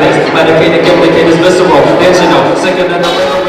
is. Medicated, gimmick, is visceral. And you know, sicker than the little.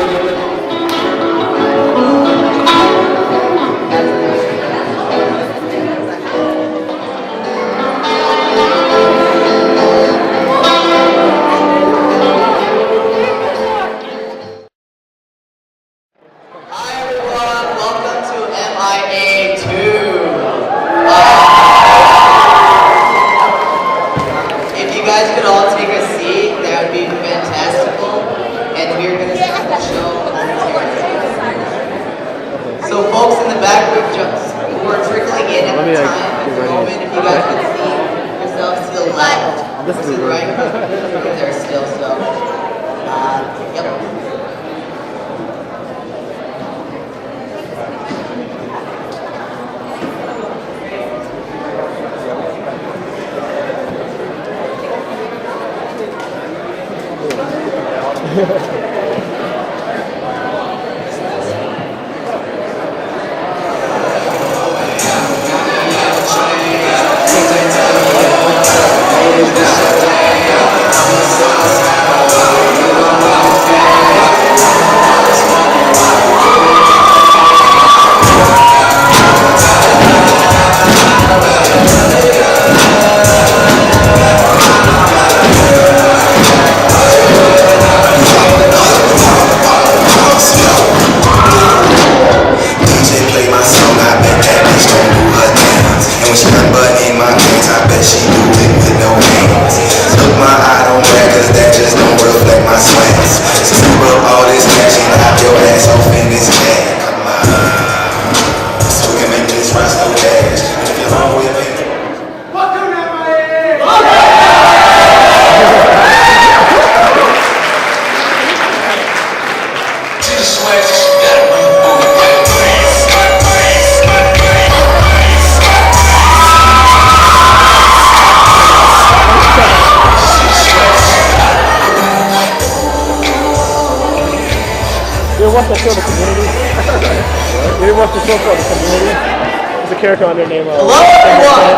Character on their name. Hello, everyone!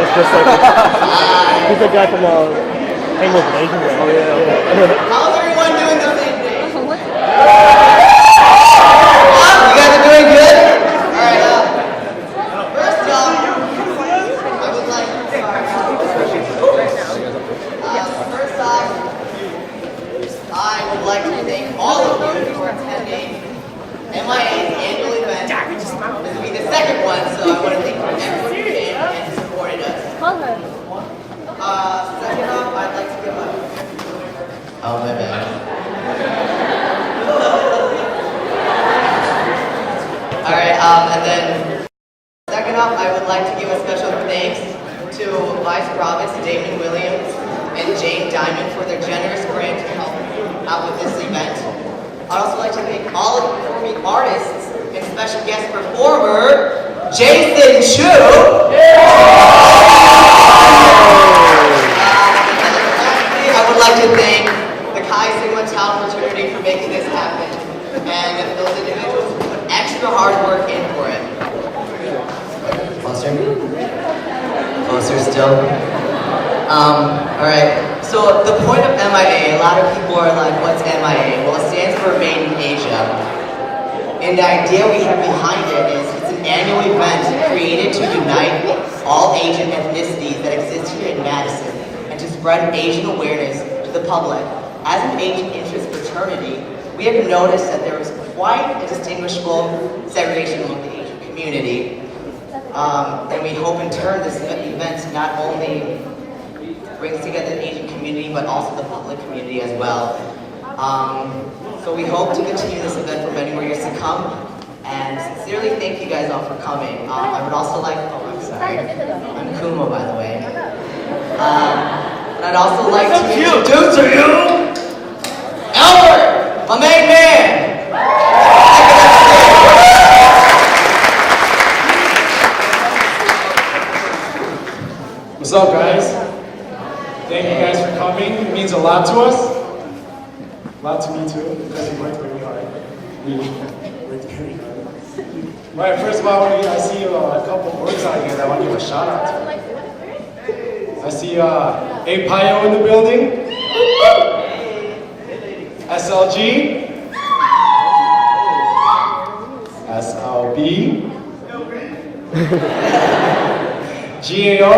It's just like he's the guy from Hang with an Asian guy. Oh yeah. How's everyone doing this evening? You guys are doing good? Alright, first off, I would like to thank all of you for attending M.I.A.'s annual event. This will be the second one, so I want to thank everyone who came and supported us. Second off, I'd like to give a... Oh, my bad. Alright, and then... Second off, I would like to give a special thanks to Vice Provost Damon Williams and Jane Diamond for their generous grant to help out with this event. I'd also like to thank all of the performing artists and special guest performer, Jason Chu. I would like to thank the Chi Sigma Tau Fraternity for making this happen, and those individuals who put extra hard work in for it. Closer still. Alright, so the point of M.I.A, a lot of people are like, what's M.I.A? Well, it stands for Made in Asia. And the idea we have behind it is it's an annual event created to unite all Asian ethnicities that exist here in Madison and to spread Asian awareness to the public. As an Asian interest fraternity, we have noticed that there is quite a distinguishable segregation among the Asian community. And we hope in turn this event not only brings together the Asian community but also the public community as well. So we hope to continue this event for many more years to come, and sincerely thank you guys all for coming. I would also like, I'm sorry, I'm Kumo by the way. And I'd also like to introduce to you, Albert, my main man. What's up, guys? Thank you guys for coming. It means a lot to us. A lot to me too, because we worked very hard. We worked very hard. Right, first of all, I see a couple of words out here that I want to give a shout out to. I see M.I.A in the building. SLG. SLB. GAO.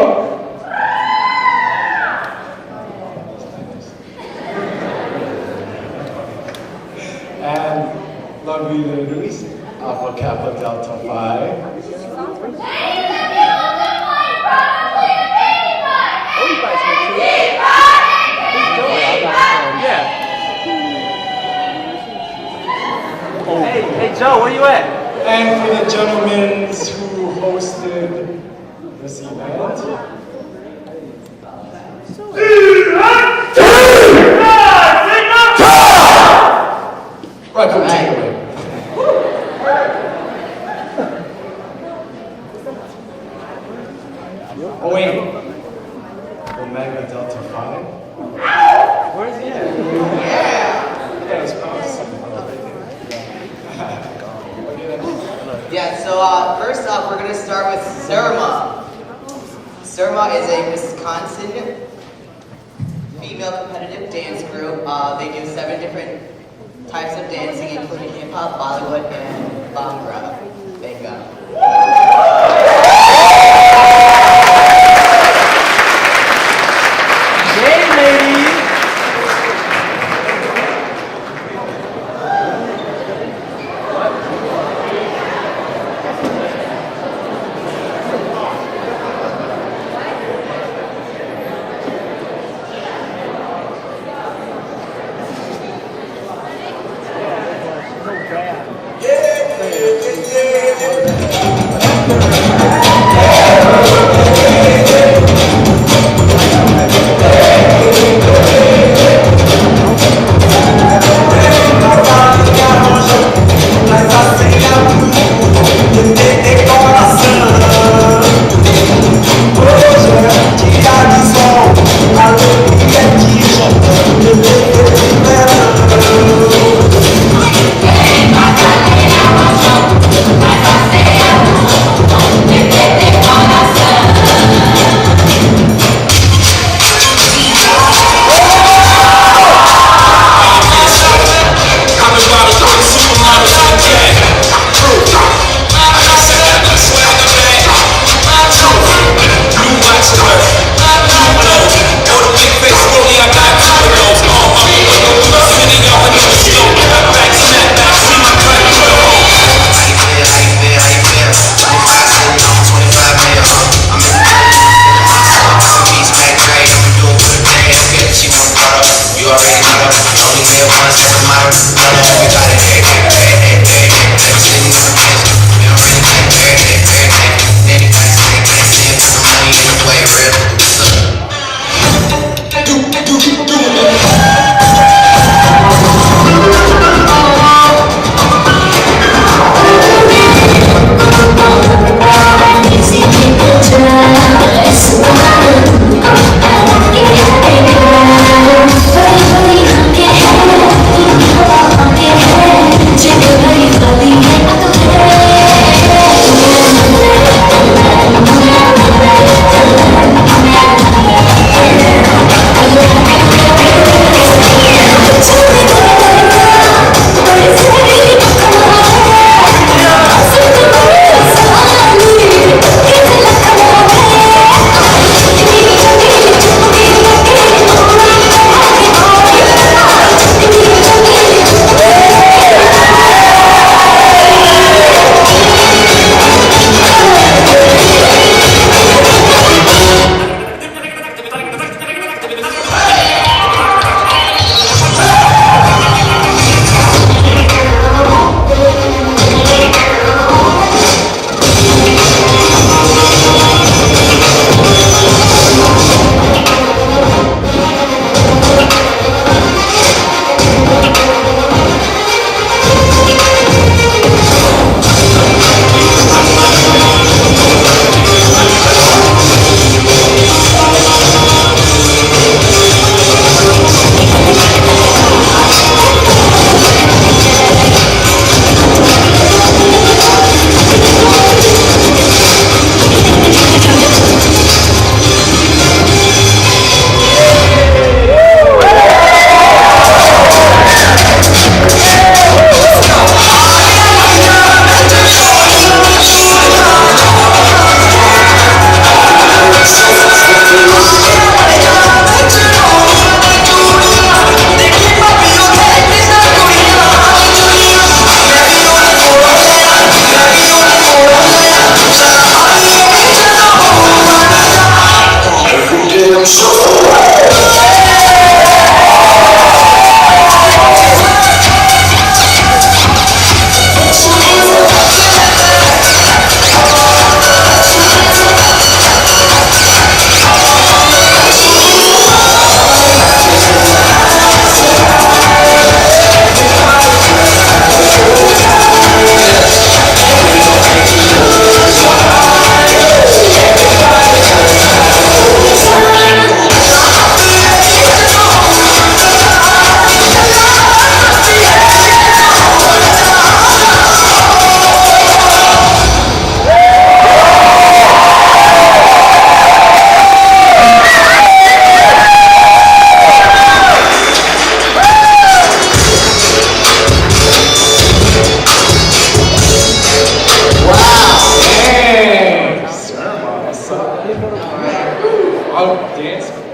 And lovely ladies, Alpha Kappa Delta Phi. Hey Joe, where you at? And for the gentlemen who hosted this event. Right, come take it away. Oh wait. Omega Delta Phi. Where is he at? Yeah, it's awesome. Yeah, so first off, we're going to start with Surma. Surma is a Wisconsin female competitive dance group. They do 7 different types of dancing, including hip-hop, Bollywood, and Bhangra. Venga. Hey ladies!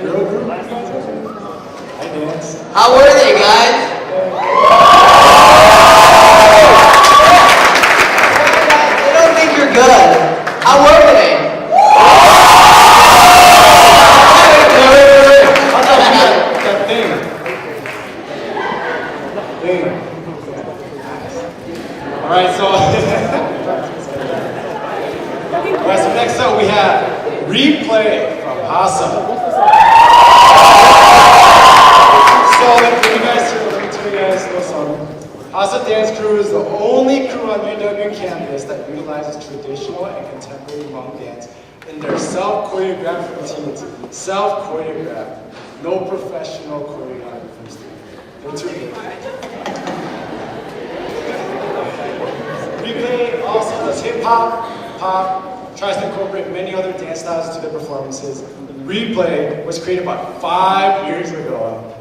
girl group. I dance. How were they, guys? They don't think you're good. How were they? How's that thing? Alright, so alright, so next up we have Replay from Asa. So let me tell you guys a little something. Asa Dance Crew is the only crew on UW campus that utilizes traditional and contemporary Hmong dance in their self-choreographed routines. Self-choreographed. No professional choreographers. They're too good. Replay also does hip-hop, pop, tries to incorporate many other dance styles to their performances. Replay was created about 5 years ago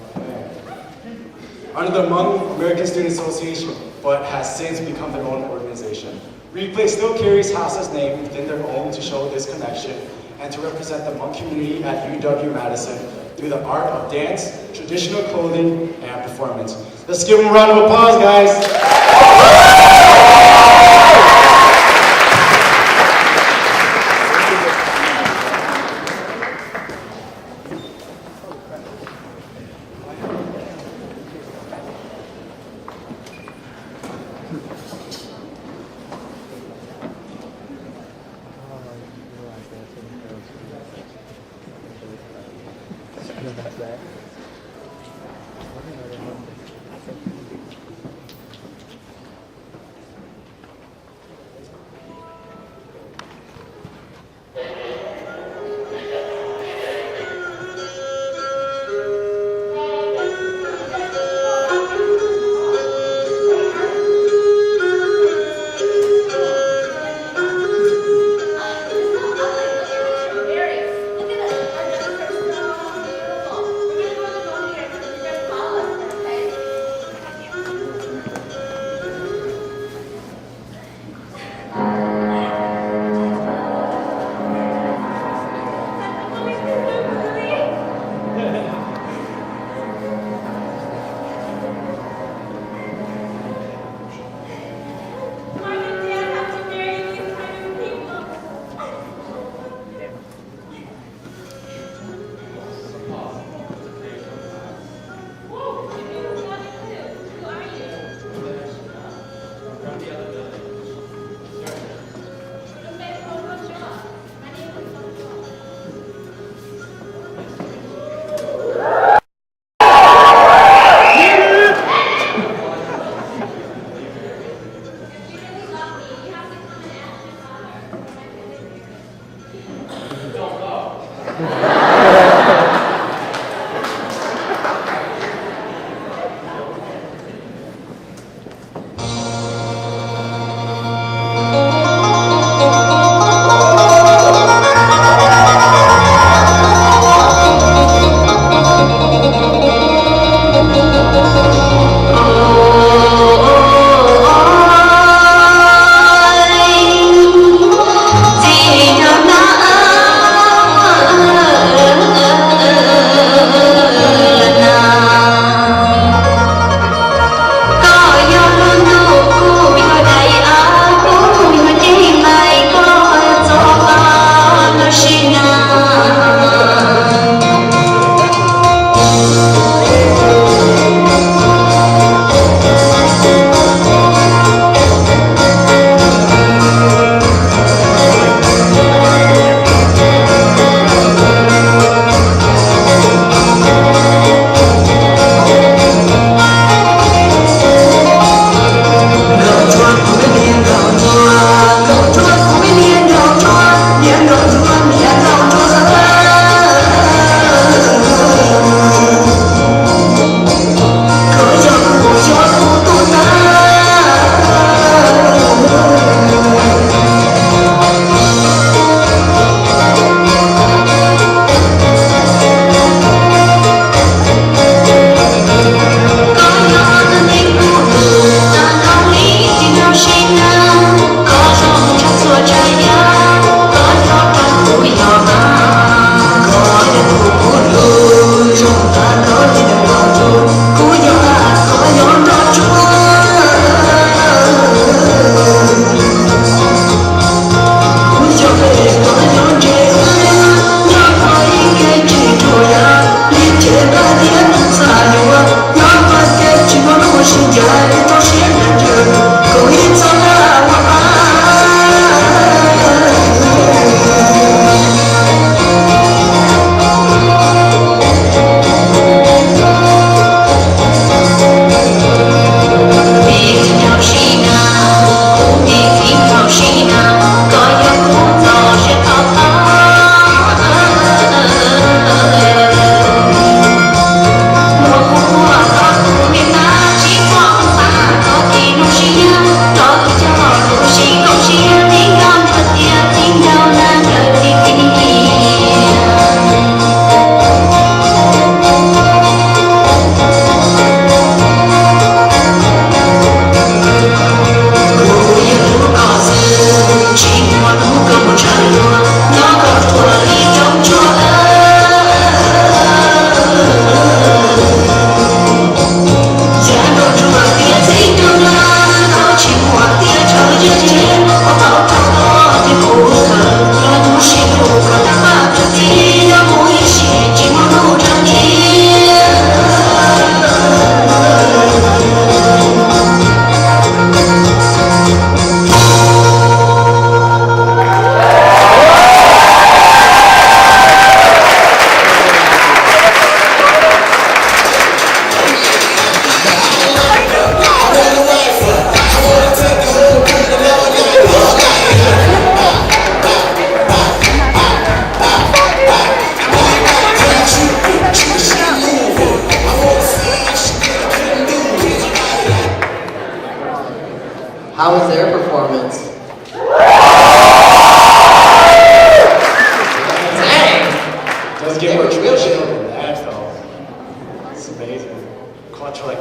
under the Hmong American Student Association, but has since become their own organization. Replay still carries Hasa's name within their own to show this connection and to represent the Hmong community at UW-Madison through the art of dance, traditional clothing, and performance. Let's give them a round of applause, guys.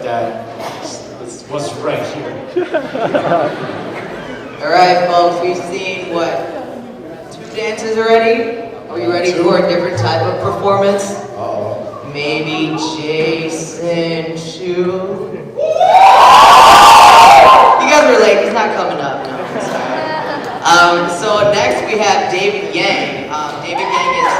that was right here. All right, folks, we've seen what, 2 dances already? Are you ready for a different type of performance? Uh-oh. Maybe Jason Chu? You guys were late, he's not coming up. No, I'm sorry. So next we have David Yang. David Yang is...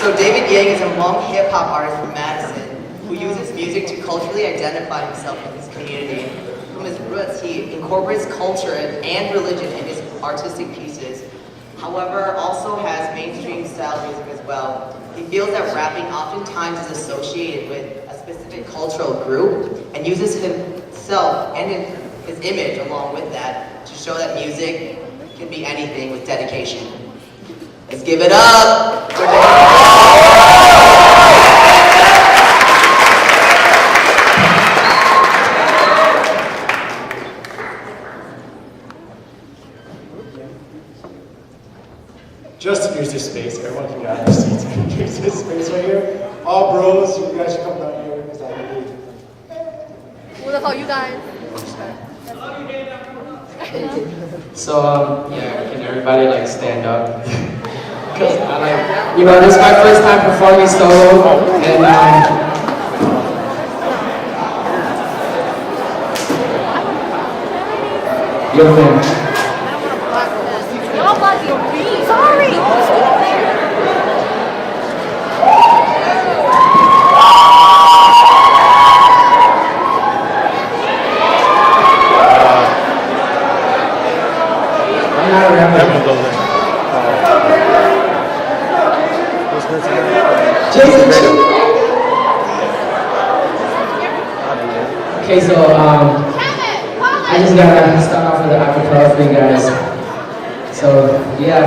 So David Yang is a Hmong hip-hop artist from Madison who uses music to culturally identify himself in his community. From his roots, he incorporates culture and religion in his artistic pieces. However, also has mainstream style music as well. He feels that rapping oftentimes is associated with a specific cultural group and uses himself and his image along with that to show that music can be anything with dedication. Let's give it up for David. Just use this space. Everyone can get out of their seats and use this space right here. All bros, you guys should come down here. Is that okay? What about you guys? So, yeah, can everybody like stand up? Because I like, you know, this is my first time performing solo, and yo, man. Y'all about to be sorry. I'm not rapping. Jason Chu. Okay, so I just gotta start off with the acapella for you guys. So yeah,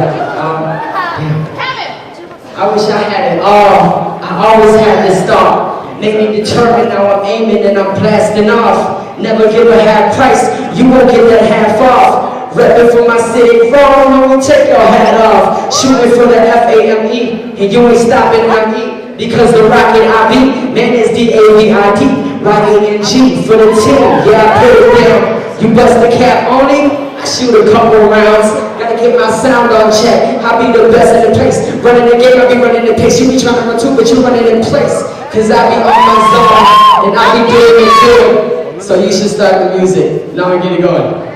I wish I had it all. I always had to start. Make me determined. Now I'm aiming and I'm blasting off. Never give a half price. You won't get that half off. Reppin' for my city, wrong, no, take your hat off. Shooting for the FAME, and you ain't stopping M.I.A. Because the rocket I beat, man, is DAVID. Y-A-N-G for the team, yeah, I put it down. You bust the cap on it, I shoot a couple rounds. Gotta get my sound on check, I be the best in the place. Running the game, I be running the pace. You be trying to run too, but you running in place. Cause I be on my zone, and I be doing it good. So you should start the music, now we get it going.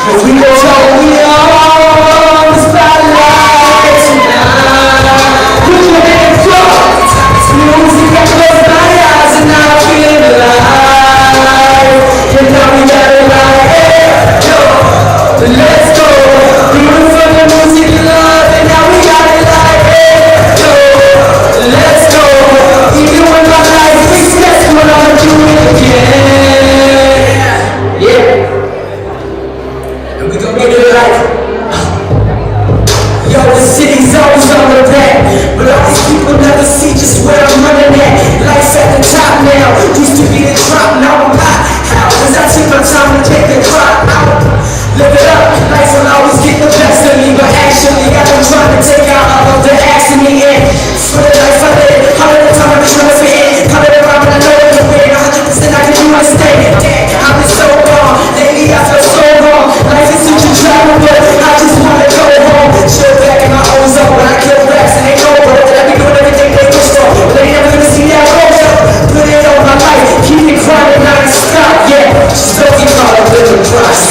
Cause we gon' show we on the spotlight tonight. Put your hands up. Music that close my eyes and now I feel alive. And now we got it like, hey, yo, let's go. We went from the music you love and now we got it like, hey, yo, let's go. Even when my life is that's what I'ma do it again. Yeah. We gon' get it right. Yo, the city's always on the back, but all these people never see just where I'm running at. Life's at the top now, used to be the drop, now I'm hot. How? Cause I take my time to take the crop out. Live it up, life will always get the best of me, but actually I've been trying to take out all of the ass in me in. For the life I live, all of the time I've been trying to fit in. All of the rhyme and I know it's a win, 100% I can do my stay. I've been so gone, lately I feel so wrong. Life is such a travel, but I just wanna go home. Chill back in my own zone, when I kill raps and they know, bro, that I be doing everything they push for. But they never gonna see that road. Put it on my life, keep it grinding, non-stop, yeah. Just don't get caught up in the process.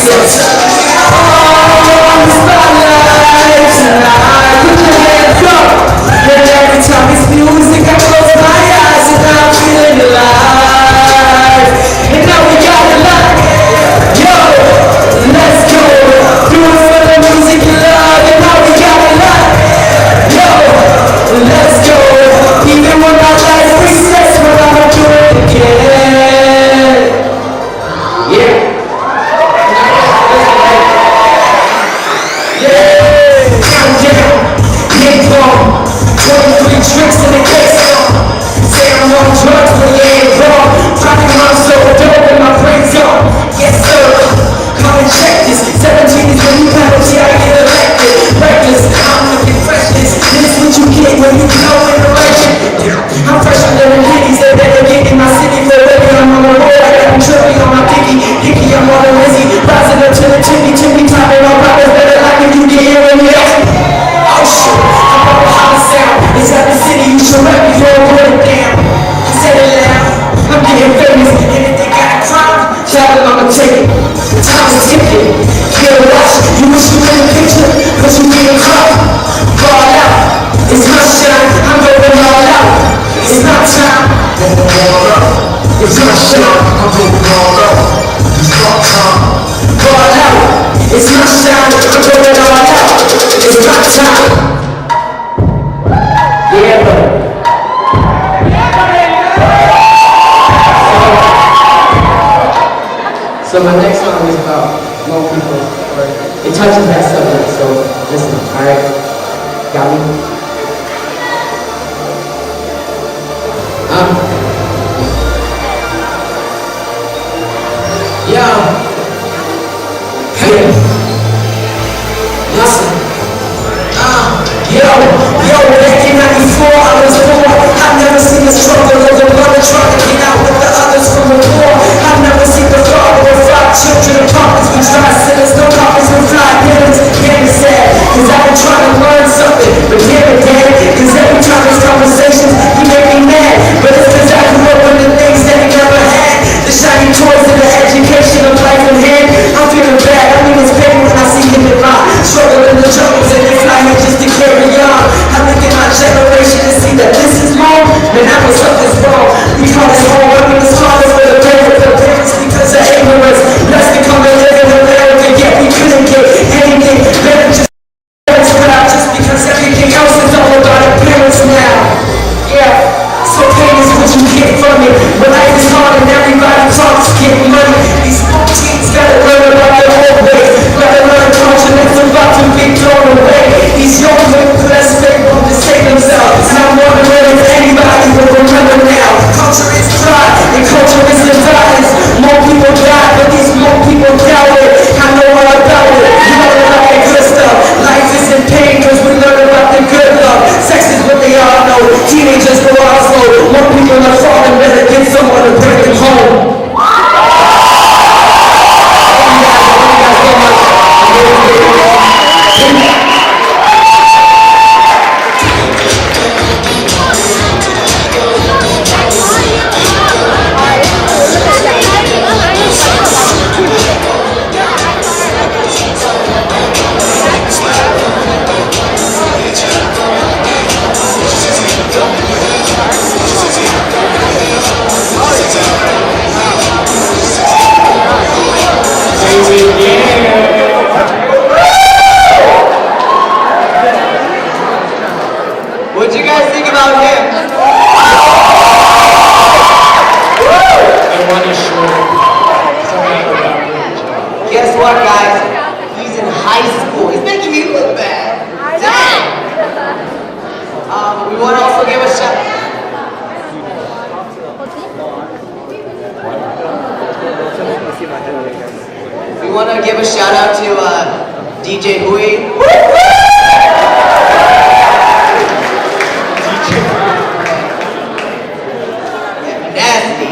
I'ma take it. The time is ticking. Get a watch. You wish you in the picture, cause you getting caught. Ball out. It's my shine. I'm going all out. It's not time. It's my shine. I'm going all out. It's not time. Ball out. It's my shine. I'm going all out. It's my time. Yeah, bro. So my next song is about more people, or it touches that subject, so listen, alright? Got me? Hey, listen. Yo, back in 94, I was poor. I've never seen the struggle of the brother trying to get out with the others from the war. I've never seen the father of 5 children of pockets with dry sinners, no pockets with fly dinners. Damn it sad, cause I've been trying to learn something, but damn it dad, cause every time there's conversations, you make me mad. But it's cause I grew up with the things that he never had, the shiny toys and the education of life in hand. I'm feeling bad, I mean it's pain when I see him in my struggle in the jungles and they fly here just to carry on. I look at my generation and see that this is wrong, and I know something's wrong. We call it home, I mean it's harder for the parents because of ignorance. Blessed to come and live in America, yet we couldn't get anything better just just because everything else is all about appearance now. Yeah, so pain is what you get from it. When life is hard and everybody talks, get money. These teens gotta learn about their own ways, gotta learn culture that's about to be thrown away. These young women blessed they want to save themselves. And I'm wondering if anybody will remember now. Culture is pride and culture is violence. More people die, but these more people doubt it. I know all about it. You know about that good stuff. Life is in pain cause we learn about the good love. Sex is what they all know. Teenagers go out slow. More people are falling, better get someone to bring them home. What'd you guys think about him? I want to show something about him. Guess what, guys? He's in high school. He's making me look bad. Dang! We want to also give a shout. We want to give a shout out to DJ Hui. Nasty.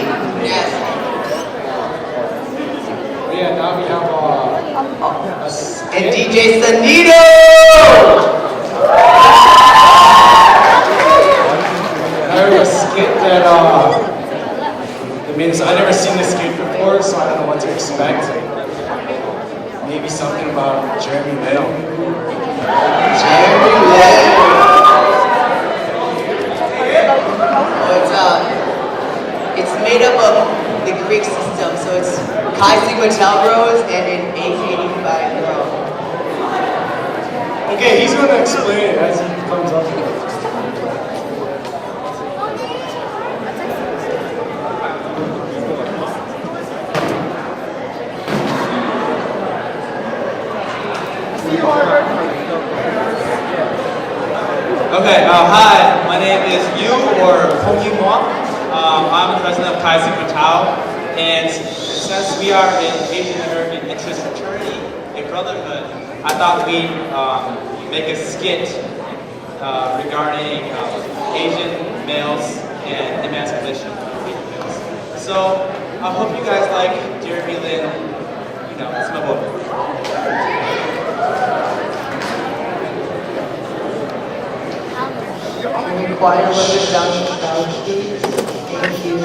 Yeah, now we have And DJ Sanito! I heard a skit that I never seen this skit before, so I don't know what to expect. Maybe something about Jeremy Lale. Jeremy Lale. It's made up of the Greek system, so it's Chi Sigma Tau bros and an AK-85 bro. Okay, he's going to explain it as he comes up with it. Okay, hi, my name is Yu, or Pokemon. I'm the president of Chi Sigma Tau, and since we are an Asian American interest fraternity, a brotherhood, I thought we'd make a skit regarding Asian males and emancipation of Asian males. So I hope you guys like Jeremy Lin. You know, it's my boy. Can we quiet a little bit down, please? Thank you.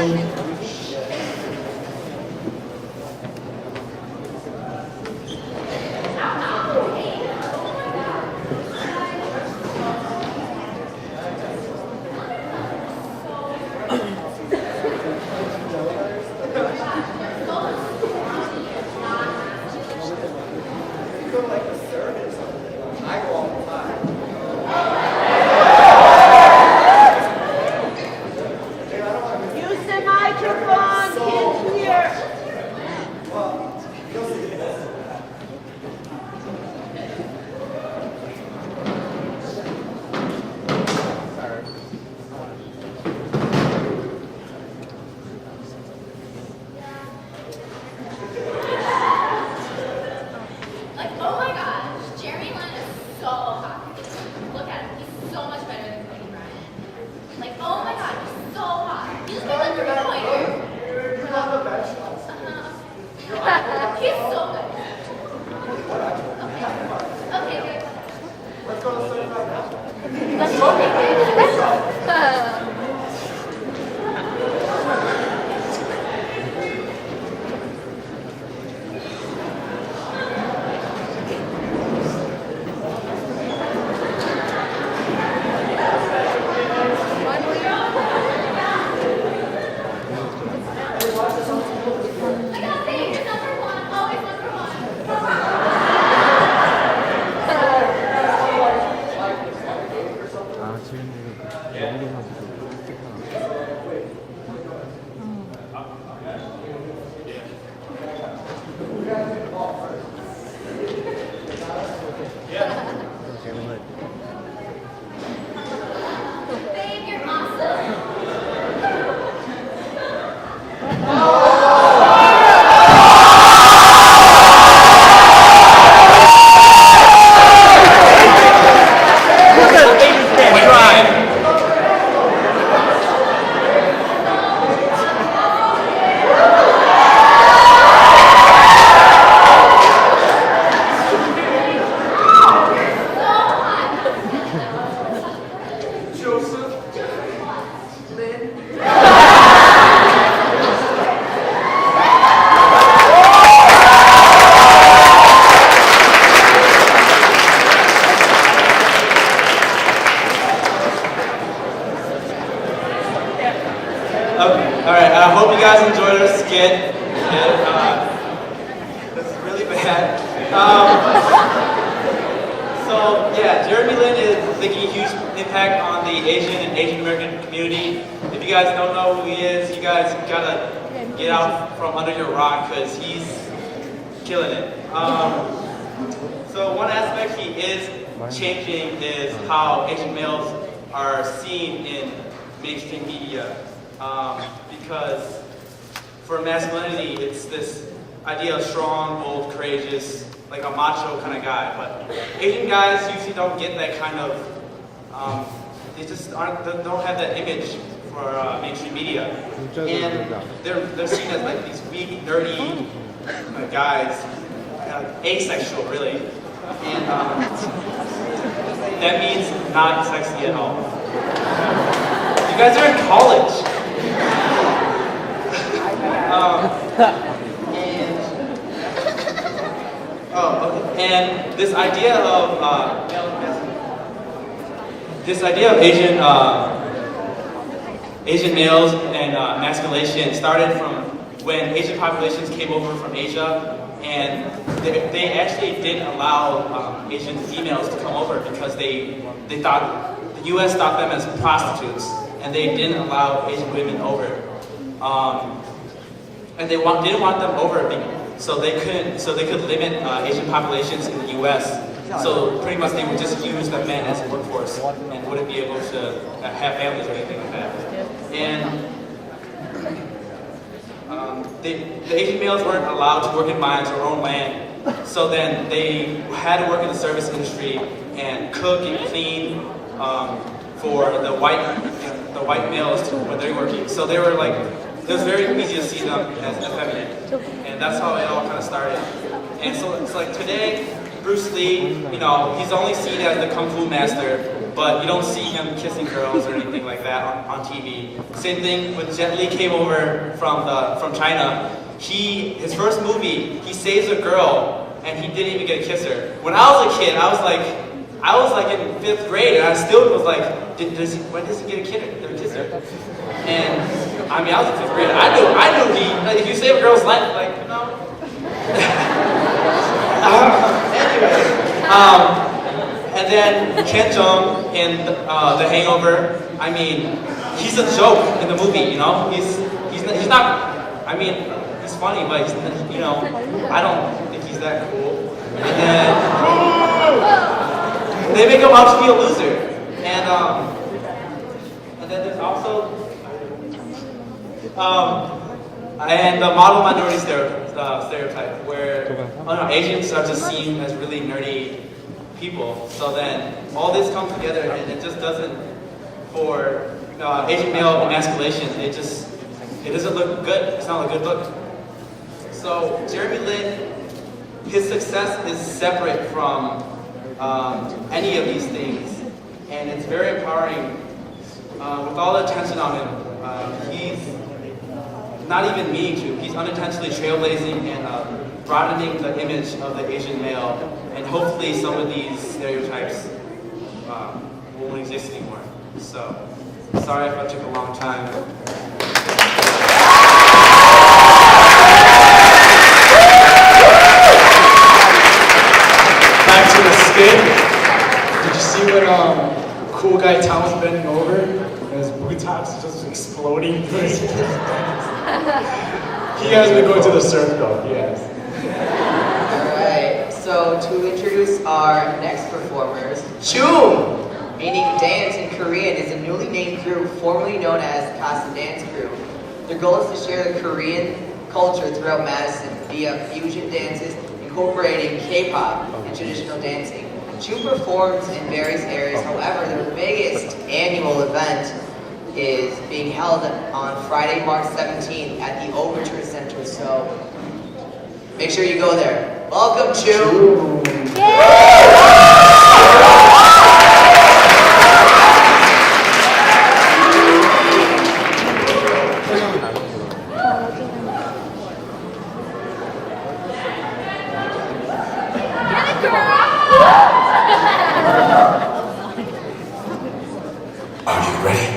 That's really bad. So yeah, Jeremy Lin is making a huge impact on the Asian and Asian American community. If you guys don't know who he is, you guys gotta get out from under your rock because he's killing it. So one aspect he is changing is how Asian males are seen in mainstream media. Because for masculinity, it's this idea of strong, bold, courageous, like a macho kind of guy. But Asian guys usually don't get that kind of, they just don't have that image for mainstream media. And they're seen as like these weak, nerdy guys, asexual really. And that means not sexy at all. You guys are in college. And this idea of Asian males and masculation started from when Asian populations came over from Asia, and they actually didn't allow Asian females to come over because they thought the U.S. thought them as prostitutes, and they didn't allow Asian women over, and they didn't want them over so they could limit Asian populations in the U.S. So pretty much they would just use the men as a workforce and wouldn't be able to have families or anything like that. And the Asian males weren't allowed to work in mines or own land, so then they had to work in the service industry and cook and clean for the white males when they were working. So they were like, it was very easy to see them as effeminate, and that's how it all kind of started. And so it's like today, Bruce Lee, he's only seen as the kung fu master, but you don't see him kissing girls or anything like that on TV. Same thing when Jet Li came over from China. His first movie, he saves a girl, and he didn't even get to kiss her. When I was a kid, I was like in 5th grade, and I still was like, when does he get a kiss her? And I mean, I was in 5th grade. I knew if you save a girl's life, like, anyway, and then Ken Jeong in The Hangover. I mean, he's a joke in the movie. He's not. I mean, he's funny, but he's, I don't think he's that cool. And then they make him out to be a loser. And then there's also and the model minority stereotype, where Asians are just seen as really nerdy people. So then all this comes together, and it just doesn't, for Asian male emasculation, it doesn't look good. It's not a good look. So Jeremy Lin, his success is separate from any of these things, and it's very empowering. With all the attention on him, he's not even meaning to. He's unintentionally trailblazing and broadening the image of the Asian male, and hopefully some of these stereotypes won't exist anymore. So, sorry if I took a long time. Back to the skit. Did you see when cool guy Tom was bending over and his buttocks just exploding through his He has been going to the surf club, yes. Alright, so to introduce our next performers, Chum, meaning dance in Korean, is a newly named group formerly known as Casa Dance Crew. Their goal is to share the Korean culture throughout Madison via fusion dances incorporating K-pop and traditional dancing. Chum performs in various areas, however, their biggest annual event is being held on Friday, March 17th at the Overture Center, so make sure you go there. Welcome, Chum! Are you ready?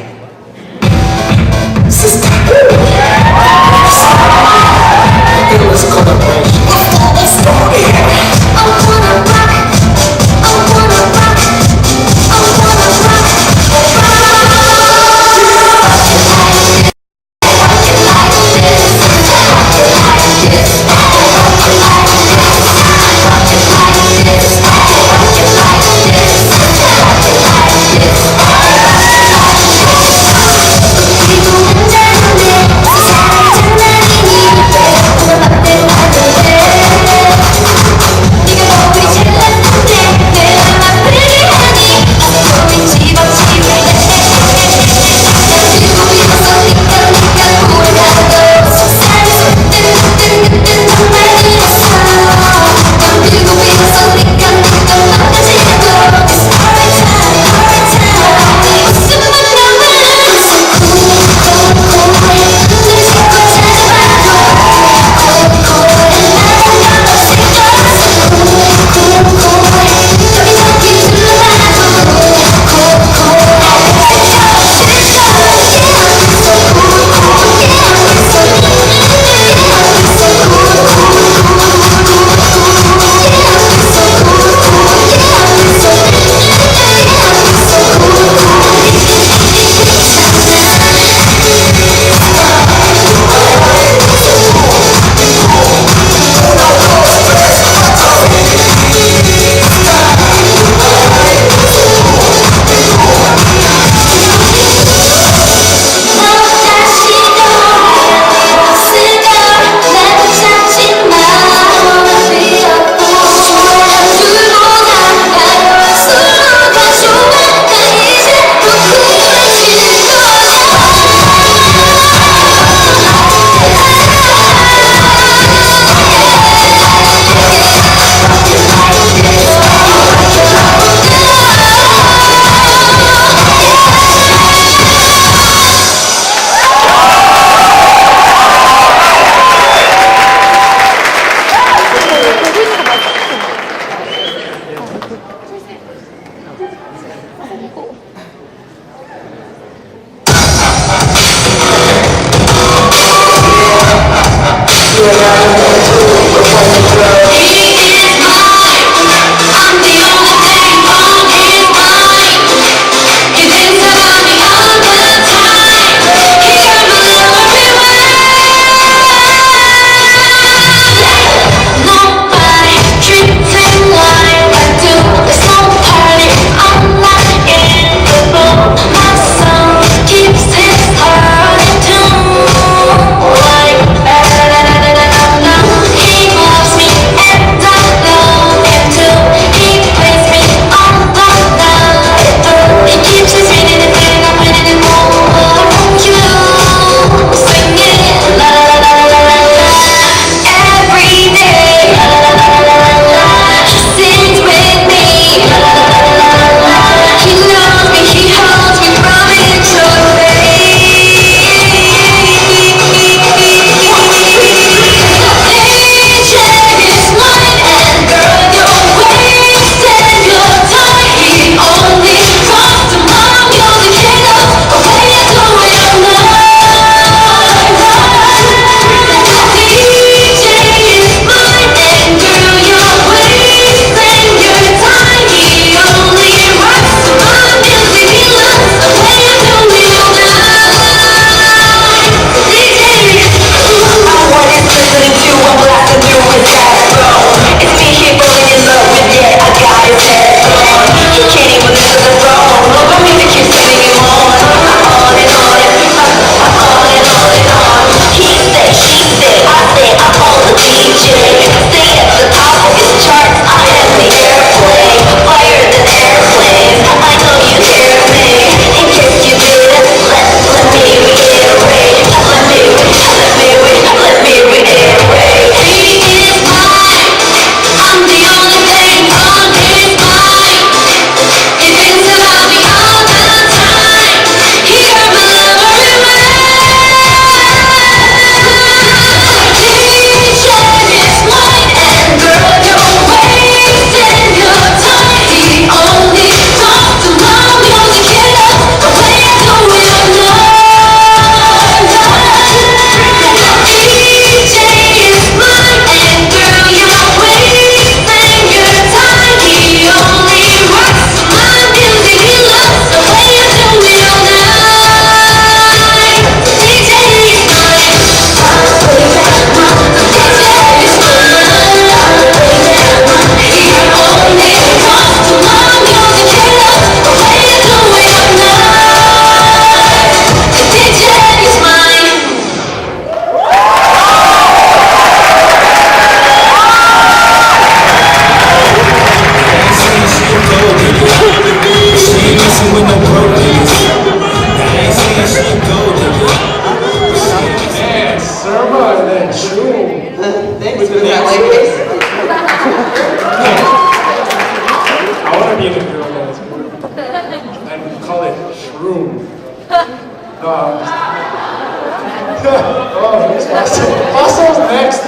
Fossils next.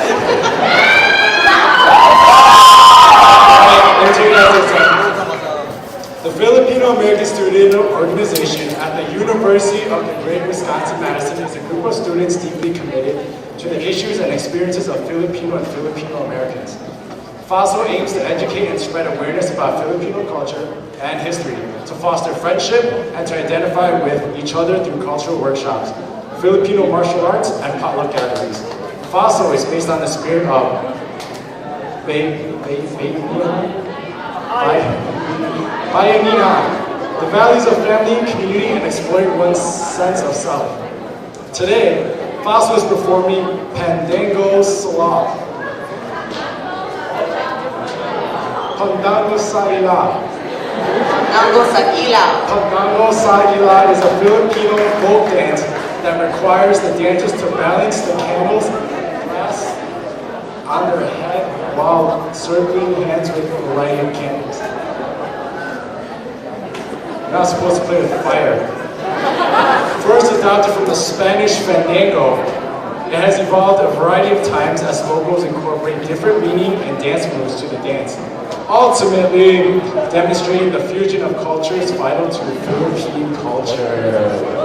The Filipino American Student Organization at the University of the Great Wisconsin-Madison is a group of students deeply committed to the issues and experiences of Filipino and Filipino Americans. FOSSO aims to educate and spread awareness about Filipino culture and history, to foster friendship, and to identify with each other through cultural workshops, Filipino martial arts, and potluck gatherings. FOSSO is based on the spirit of Bayanina, the values of family, community, and exploring one's sense of self. Today, FOSSO is performing Pandango Salon. Pandango sa Ila. Pandango sa Ila. Pandango sa Ila is a Filipino folk dance that requires the dancers to balance the candles glass on their head while circling hands with a variety of candles. You're not supposed to play with fire. First adopted from the Spanish fandango, it has evolved a variety of times as locals incorporate different meaning and dance moves to the dance, ultimately demonstrating the fusion of cultures vital to Philippine culture.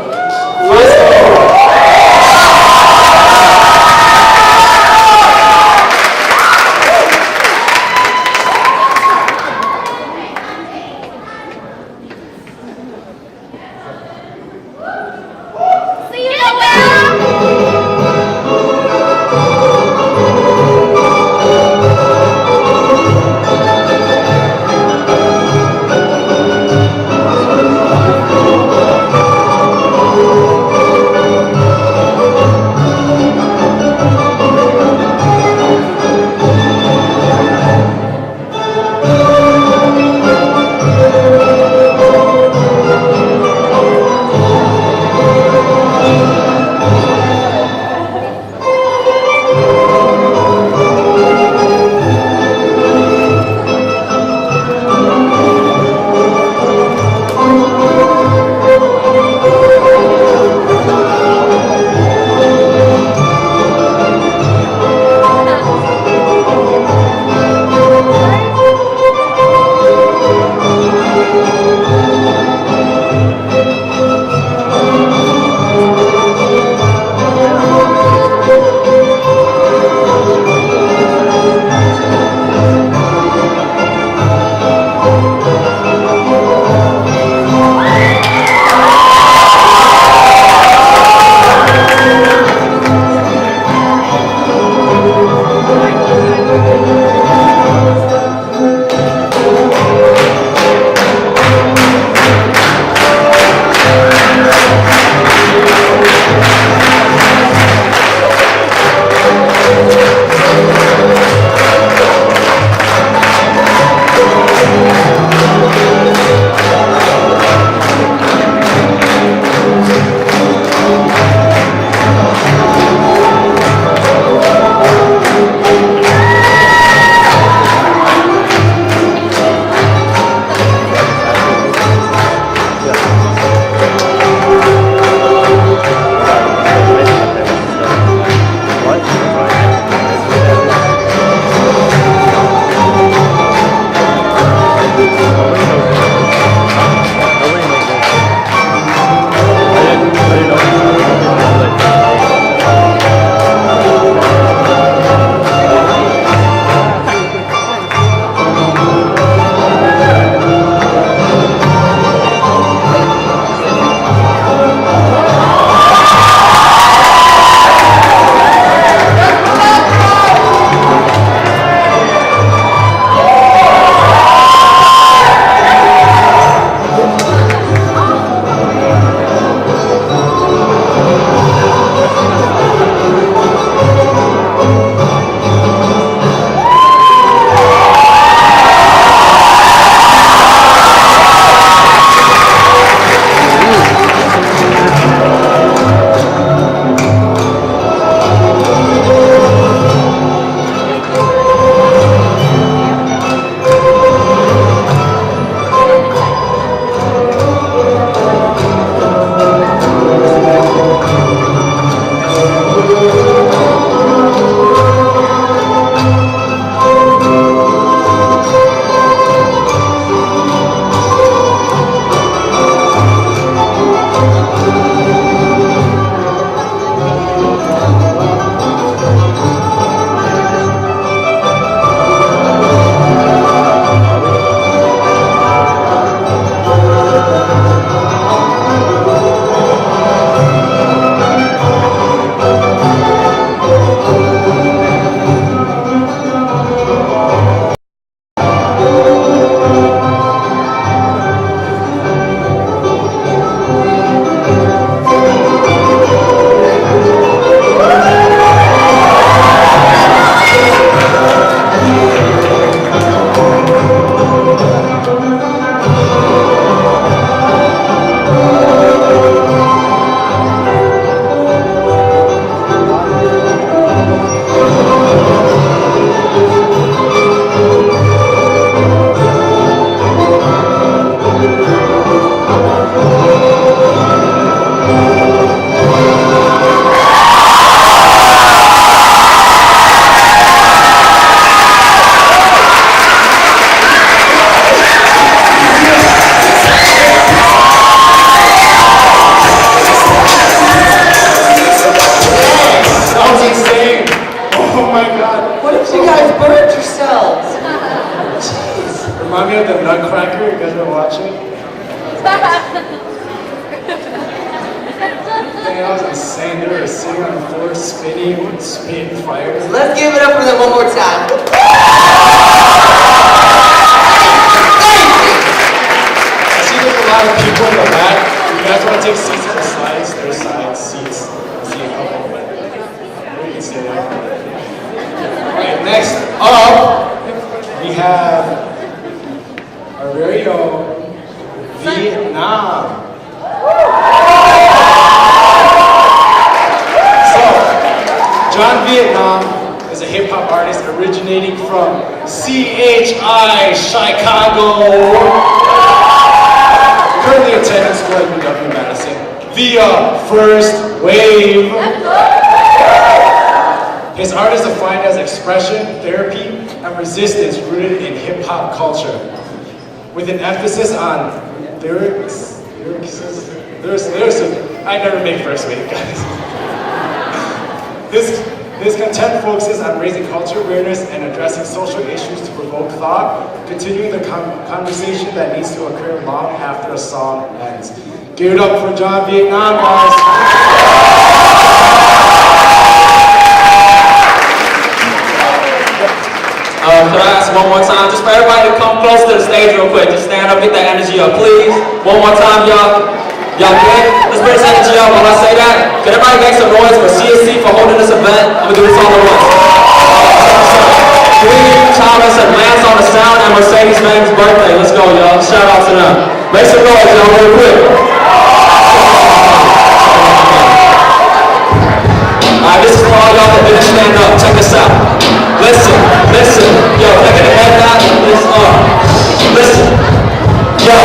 insane. They were sitting on the floor, spinning, spitting fire. Let's give it up for them one more time. I see there's a lot of people in the back. If you guys want to take seats on the sides, there's side seats. I see a couple. You can stay there. Alright, next up, we have our very own Vietnam. So, John Vietnam is a hip-hop artist originating from CHI, Chicago. Currently attending school at UW-Madison via First Wave. His art is defined as expression, therapy, and resistance rooted in hip-hop culture, with an emphasis on lyrics. I never make First Wave, guys. His content focuses on raising cultural awareness and addressing social issues to provoke thought, continuing the conversation that needs to occur long after a song ends. Give it up for John Vietnam, guys. Could I ask one more time, just for everybody to come close to the stage real quick, just stand up, get that energy up, please. One more time, y'all. Y'all good? Let's bring this energy up when I say that. Can everybody make some noise for CSC for holding this event? I'm gonna do this all at once. Thomas and Lance on the sound and Mercedes Ben's birthday. Let's go, y'all. Shout out to them. Make some noise, y'all, real quick. Alright, this is for all y'all that didn't stand up. Check this out. Listen. Yo, taking the head out. Listen. Yo,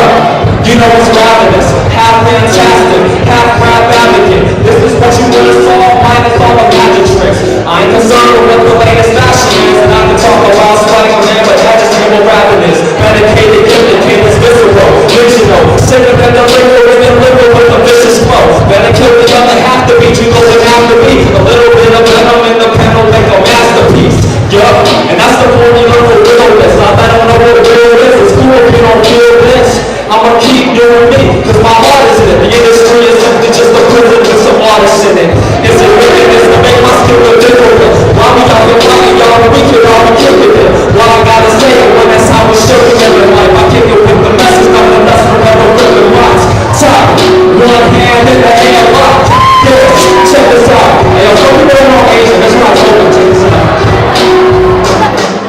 you know what's ravenous. Half fantastic, half rap advocate. This is what you wanna solve, minus all the magic tricks. I ain't concerned with what the latest fashion is, and I can talk about Spider-Man, but that just ain't what rapping is. Medicated, indicated, visceral, original, sicker than the liquor, and liquor with a vicious flow. Better kill the other half to beat you, though it have to be. A little bit of venom in the panel, make a masterpiece. Yup, and that's the formula for realness. I don't know what real is. It's cool if you don't feel this. I'ma keep doing me, cause my heart is in it. The industry is simply just a prison with some artists in it. Is it wickedness to make my skill ridiculous? Why we out here fighting y'all when we could all be kicking it? Why I gotta say it when that's how we should be living life? I kick it with the message, nothing less forever ripping rocks. Top, one hand in the air locked. Yeah, check this out. Hey, yo, show me what I'm on Asian. That's what I told them. Check this out.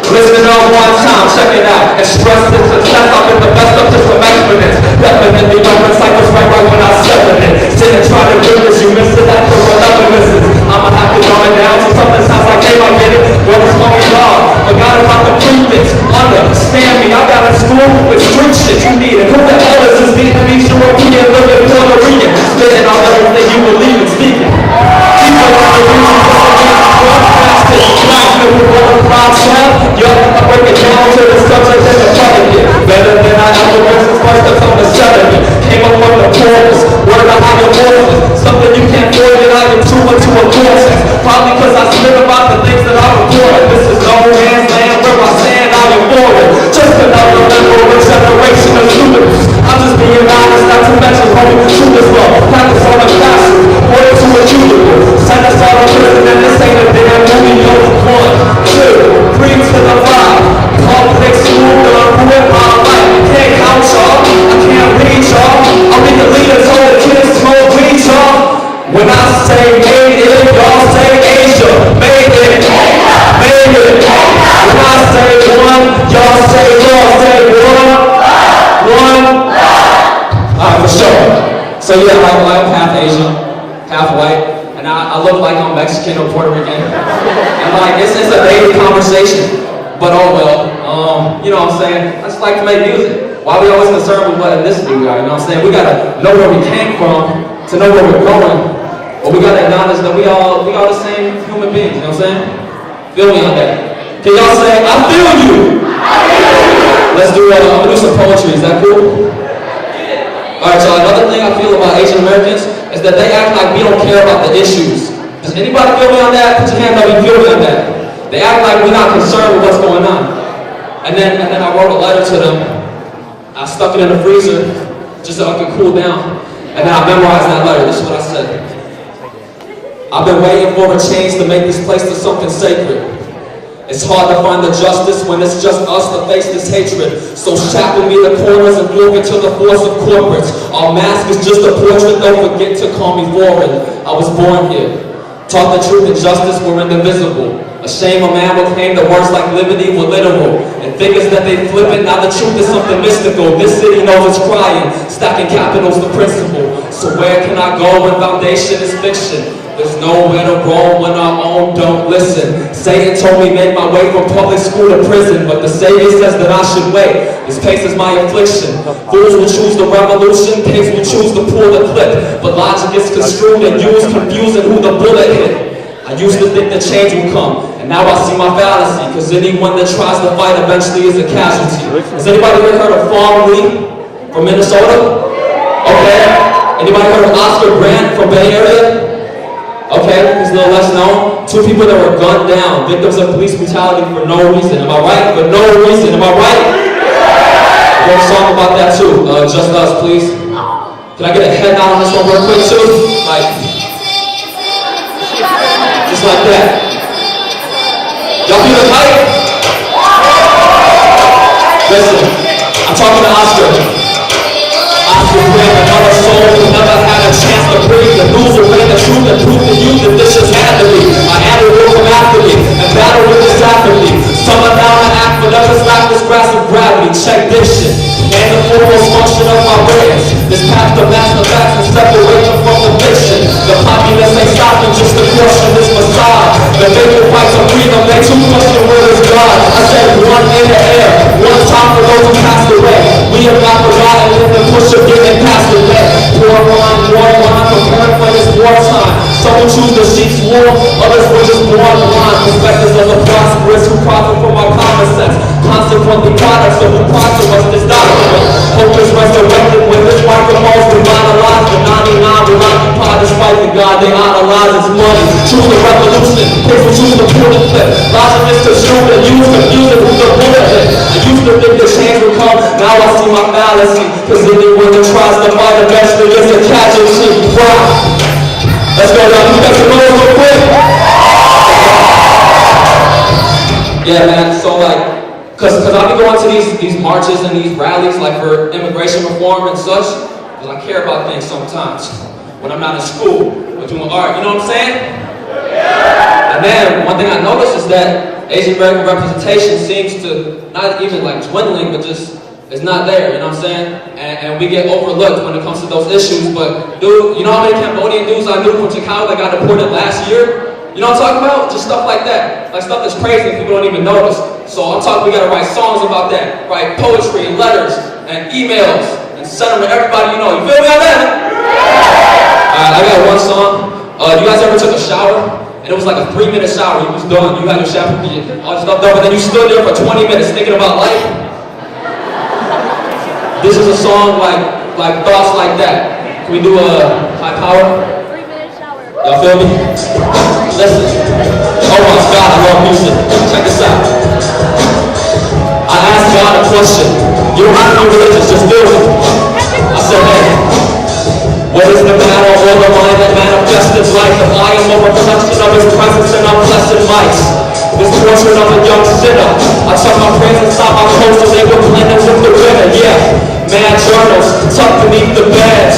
Listen up one time, check it out. Express this success, I've been the best up to some exponents. Definitely weapon cycles right when I step in it. Sit and try to do this, you miss it after 11 misses. I'ma have to dumb it down so something sounds like they might get it. Well, it's fucking hard, but gotta find the prefix. Understand me, I got a school with street shit you need it. Who the hell is this Vietnamese European living Puerto Rican? Spitting on everything you believe in speaking. People are the reason for I break it down to the subject and the predicate. Better than I ever been since first I told the 70. Came up from the portals, word of higher morphs. Something you can't avoid it, I am too much to a vortex. Probably cause I spit about the things that I recorded. This is no man's land where I stand, I am born. Just another member of a generation of students. I'm just being honest, not to mention homie, truth is love. Practice on the classroom, order to a cubicle. Send us all to prison and this ain't a damn movie, yo. 1, 2, 3 to the 5. Public school, who am I like? Can't count y'all, I can't read y'all. I'll be the leader, so the kids smoke weed, y'all. When I say made it, y'all say Asia. Made it, made it. When I say one, y'all say lost. Say one. Alright, for sure. So yeah, I'm half Asian, half white. And I look like I'm Mexican or Puerto Rican. And like, it's a daily conversation. But oh well, you know what I'm saying? I just like to make music. Why are we always concerned with what ethnicity we are? You know what I'm saying? We gotta know where we came from to know where we're going. But we gotta acknowledge that we all the same human beings, you know what I'm saying? Feel me on that. Can y'all say, I feel you? Let's do I'm gonna do some poetry, is that cool? Alright y'all, another thing I feel about Asian Americans is that they act like we don't care about the issues. Does anybody feel me on that? Put your hand up if you feel me on that. They act like we're not concerned with what's going on. And then I wrote a letter to them. I stuck it in the freezer just so I could cool down. And then I memorized that letter. This is what I said. I've been waiting for a change to make this place to something sacred. It's hard to find the justice when it's just us to face this hatred. So shackle me the corners and look into the force of corporates. Our mask is just a portrait, don't forget to call me foreign. I was born here. Taught the truth and justice were indivisible. A A shame a man will claim the words like liberty were literal. And figures that they flip it, now the truth is something mystical. This city knows it's crying, stacking capital's the principle. So where can I go when foundation is fiction? There's nowhere to roam when our own don't listen. Satan told me make my way from public school to prison, but the Savior says that I should wait. This pace is my affliction. Fools will choose the revolution, pigs will choose to pull the clip. But logic is construed and used, confusing who the bullet hit. I used to think that change would come, and now I see my fallacy, because anyone that tries to fight eventually is a casualty. Has anybody ever heard of Farm Lee from Minnesota? Okay. Anybody heard of Oscar Grant from Bay Area? Okay, he's a little less known. Two people that were gunned down, victims of police brutality for no reason. Am I right? For no reason. Am I right? I wrote a song about that too. Just Us, please. Can I get a head nod on this one real quick too? Like, just like that. Y'all feel the hype? Listen, I'm talking to Oscar. Oscar Grant, another soul who never had a chance to breathe. The news will bring the truth and prove to you that this just had to be. My animal will come after me and battle with this apathy. Summer down to act, but never slack this grass of gravity. Check this shit. And the foremost function of my brains. This path to master facts and separation from the fiction. The populace ain't stopping just to question this facade. The vacant fights of freedom, they too question where is God. I said one in the air, one time for those who passed away. We have not forgotten if the push of getting passed away. War line, preparing for this wartime. Some will choose the sheep's war, others will just born blind. Perspectives of the prosperous who profit from our common sense. Consequently products of who prosper us this document. Hope is resurrected when this microphone's revitalized. The 99 will occupy despite the God they idolize. It's money, choose the revolution. Kids will choose the pull the clip. Logic is construed and used, confusing who the bullet hit. I used to think the change would come, now I see my fallacy. Cause anyone that tries to fight eventually is a casualty. Wow. Let's go down, you guys can go real quick. Yeah, man, so like, Cause I be going to these marches and these rallies like for immigration reform and such, because I care about things sometimes. When I'm not in school or doing art, you know what I'm saying? Yeah. And then one thing I noticed is that Asian American representation seems to not even like dwindling, but just it's not there, you know what I'm saying? And we get overlooked when it comes to those issues. But dude, you know how many Cambodian dudes I knew from Chicago that got deported last year? You know what I'm talking about? Just stuff like that. Like stuff that's crazy and people don't even notice. So I'm talking, we gotta write songs about that. Write poetry and letters and emails and send them to everybody you know. You feel me on that? Alright, I got one song. You guys ever took a shower? And it was like a 3-minute shower. You was done. You had your shower, all your stuff done, but then you stood there for 20 minutes thinking about life. This is a song like thoughts like that. Can we do a high power? 3-minute shower. Y'all feel me? Listen. Oh my God, I love music. Check this out. I asked God a question. You don't have to be religious, just feel it. I said, hey, what is the battle or the mind that manifests life? If I am a reflection of His presence and I'm blessed mics. This portrait of a young sinner. I tuck my praise inside my clothes so they were blended with the winner. Yeah, mad journals tucked beneath the bed.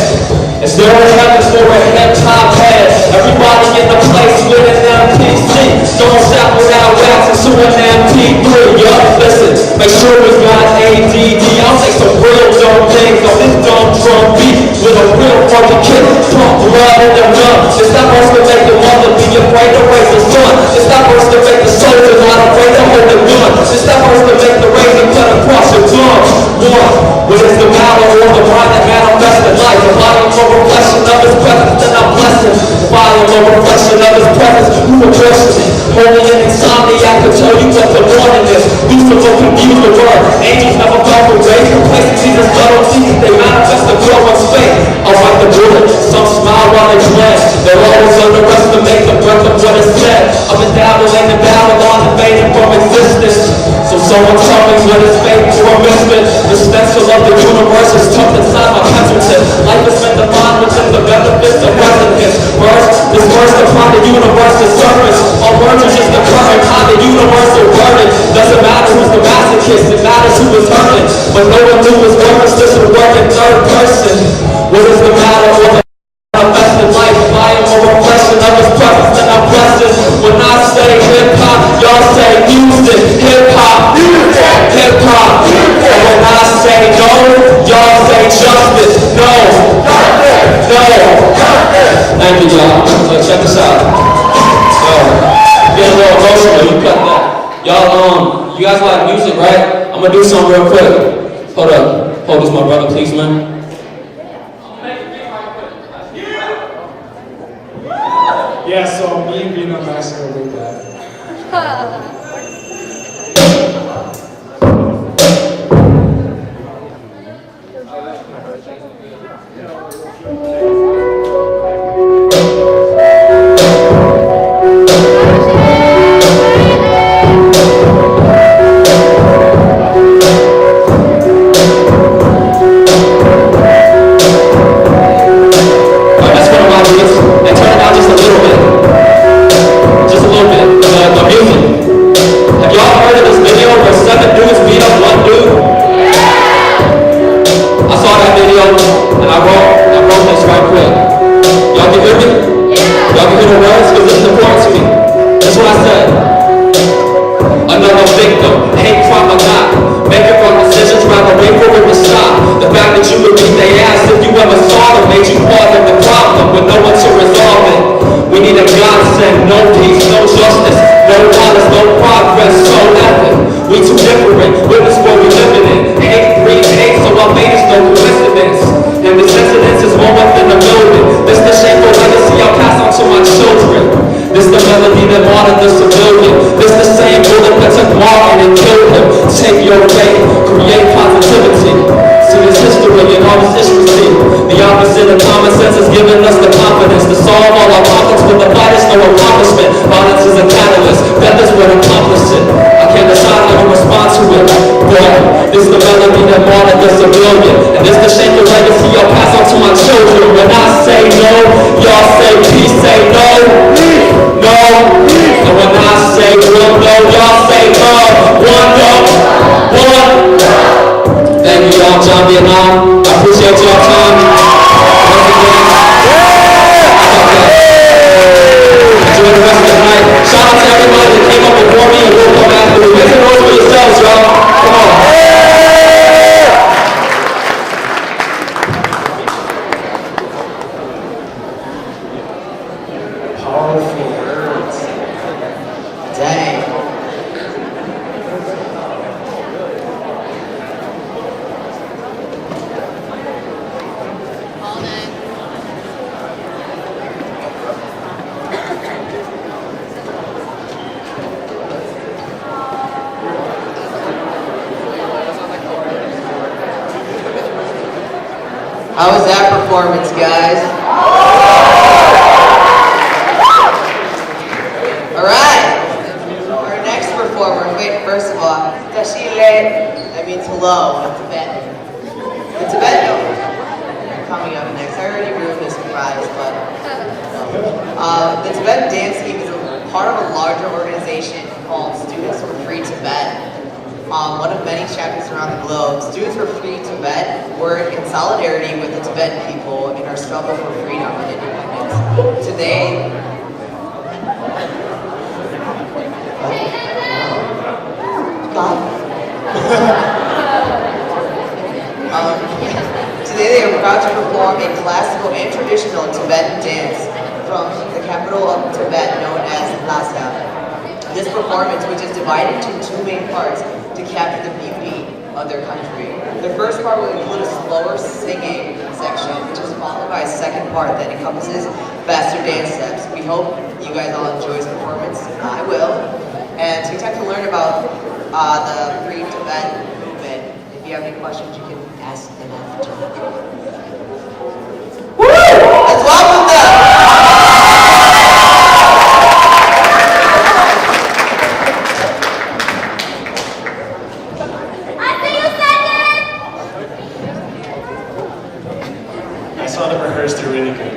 Is there a heaven for a head top head? Everybody in the place with an MPC. Don't sound without wax into an MP3. Yup, listen, make sure we got ADD. I'll say some real dumb things on this dumb drum beat with a real funky kick. Pump blood in their lungs. It's not supposed to make the mother be afraid to raise the son. It's not supposed to make the soldier not afraid to hold the gun. It's not supposed to make the razor cut across your tongue. One, what is the battle or the mind that manifests in life? If I am a reflection of His presence, then I'm blessed. If I am a reflection of His presence, who will question it? Holy and insomniac could tell you what the morning is. Lucifer confused the word. Angels never fell from grace. Complacency and subtlety, they manifest the growing faith. I'll write the bullet. Some smile while they blend. They'll always underestimate the breadth of what is said. Up and down the lane and Babylon invaded from existence. So someone tell me what is faith or a misfit. The stencil of the universe is tucked inside my pencil tip. Life has been defined within the benefits of resonance. This verse upon the universe's surface. All words are just the current on the universal burden. Doesn't matter who's the masochist, it matters who is hurting. But no one knew his words, this would work in third person. What is the matter or the manifest in life? If I am a reflection of His presence, then I'm blessed. When I say hip hop, music, hip-hop, hip-hop. And when I say no, y'all say justice. No, no. Thank you, y'all. So check this out. Get a little emotional, you cut that. Y'all, you guys like music, right? I'm gonna do something real quick. Hold up. Hold this, my brother, please, man. Yeah, so me and being a master with that. How was that performance, guys? Alright. Our next performer, wait, first of all, Tashile, that means hello in Tibetan. The Tibetan coming up next. I already ruined the surprise, but the Tibetan dance team is a part of a larger organization called Students for Free Tibet. One of many chapters around the globe, Students for Free Tibet work in solidarity with the Tibetan people in our struggle for freedom and independence. Today, today they are proud to perform a classical and traditional Tibetan dance from the capital of Tibet known as Lhasa. This performance, which is divided into two main parts to capture the beauty of their country. The first part will include a slower singing section, which is followed by a second part that encompasses faster dance steps. We hope you guys all enjoy this performance. I will. And take time to learn about the Free Tibet movement. If you have any questions, you can ask them after. Woo! Let's welcome them! They're really good.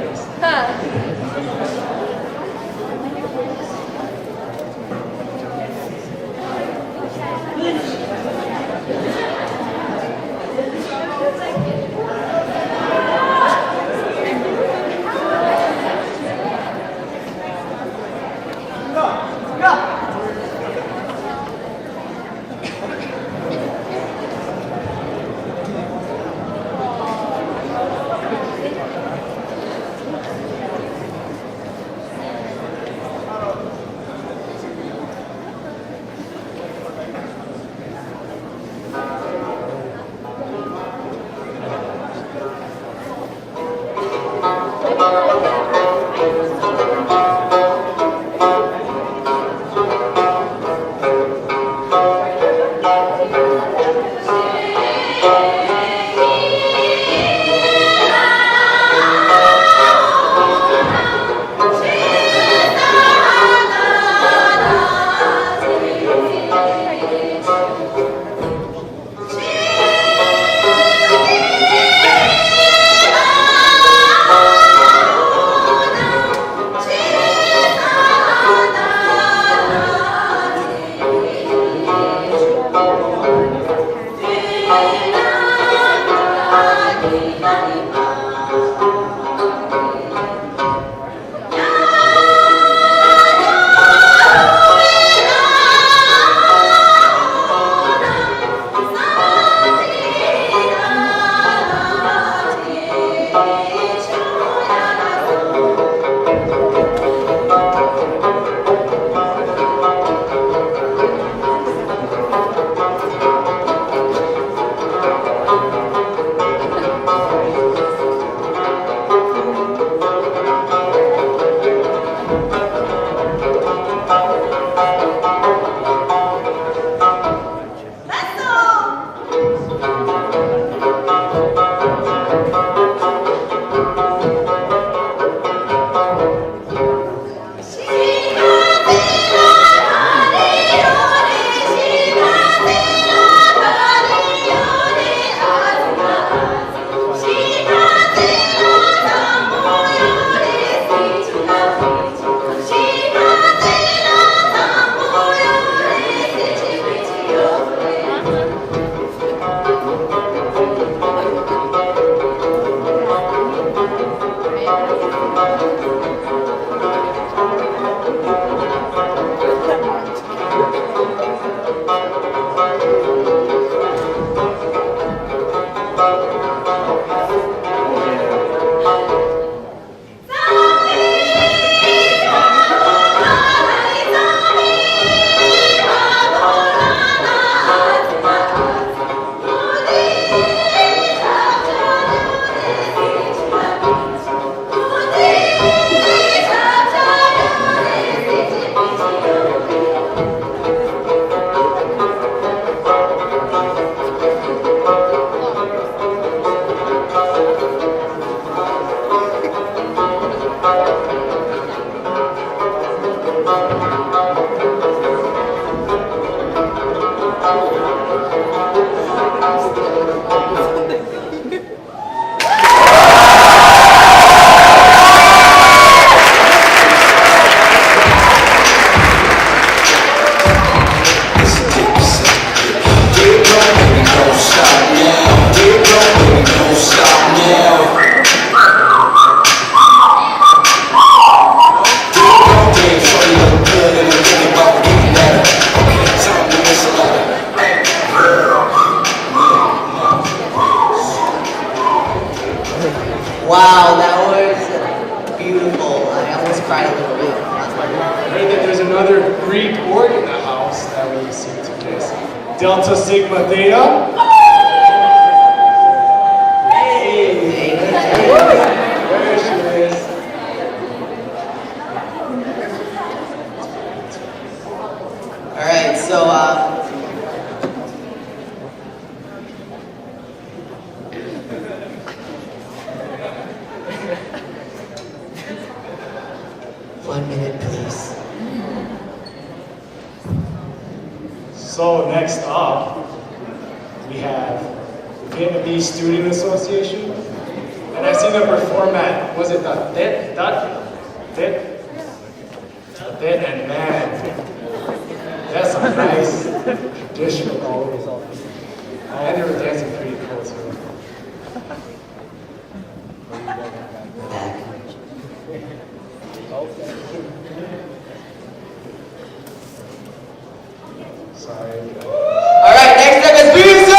Wow, that was beautiful. I almost cried a little bit. I heard that there's another Greek word in the house that we seem to miss. Delta Sigma Theta. Hey! There she is. Alright, so, one minute, please. So next up, we have the Vietnamese Student Association. And I've seen them perform at, was it the Tet? And man, that's a nice traditional. And they were dancing pretty cool too. Back. Sorry. Alright, next up is Music!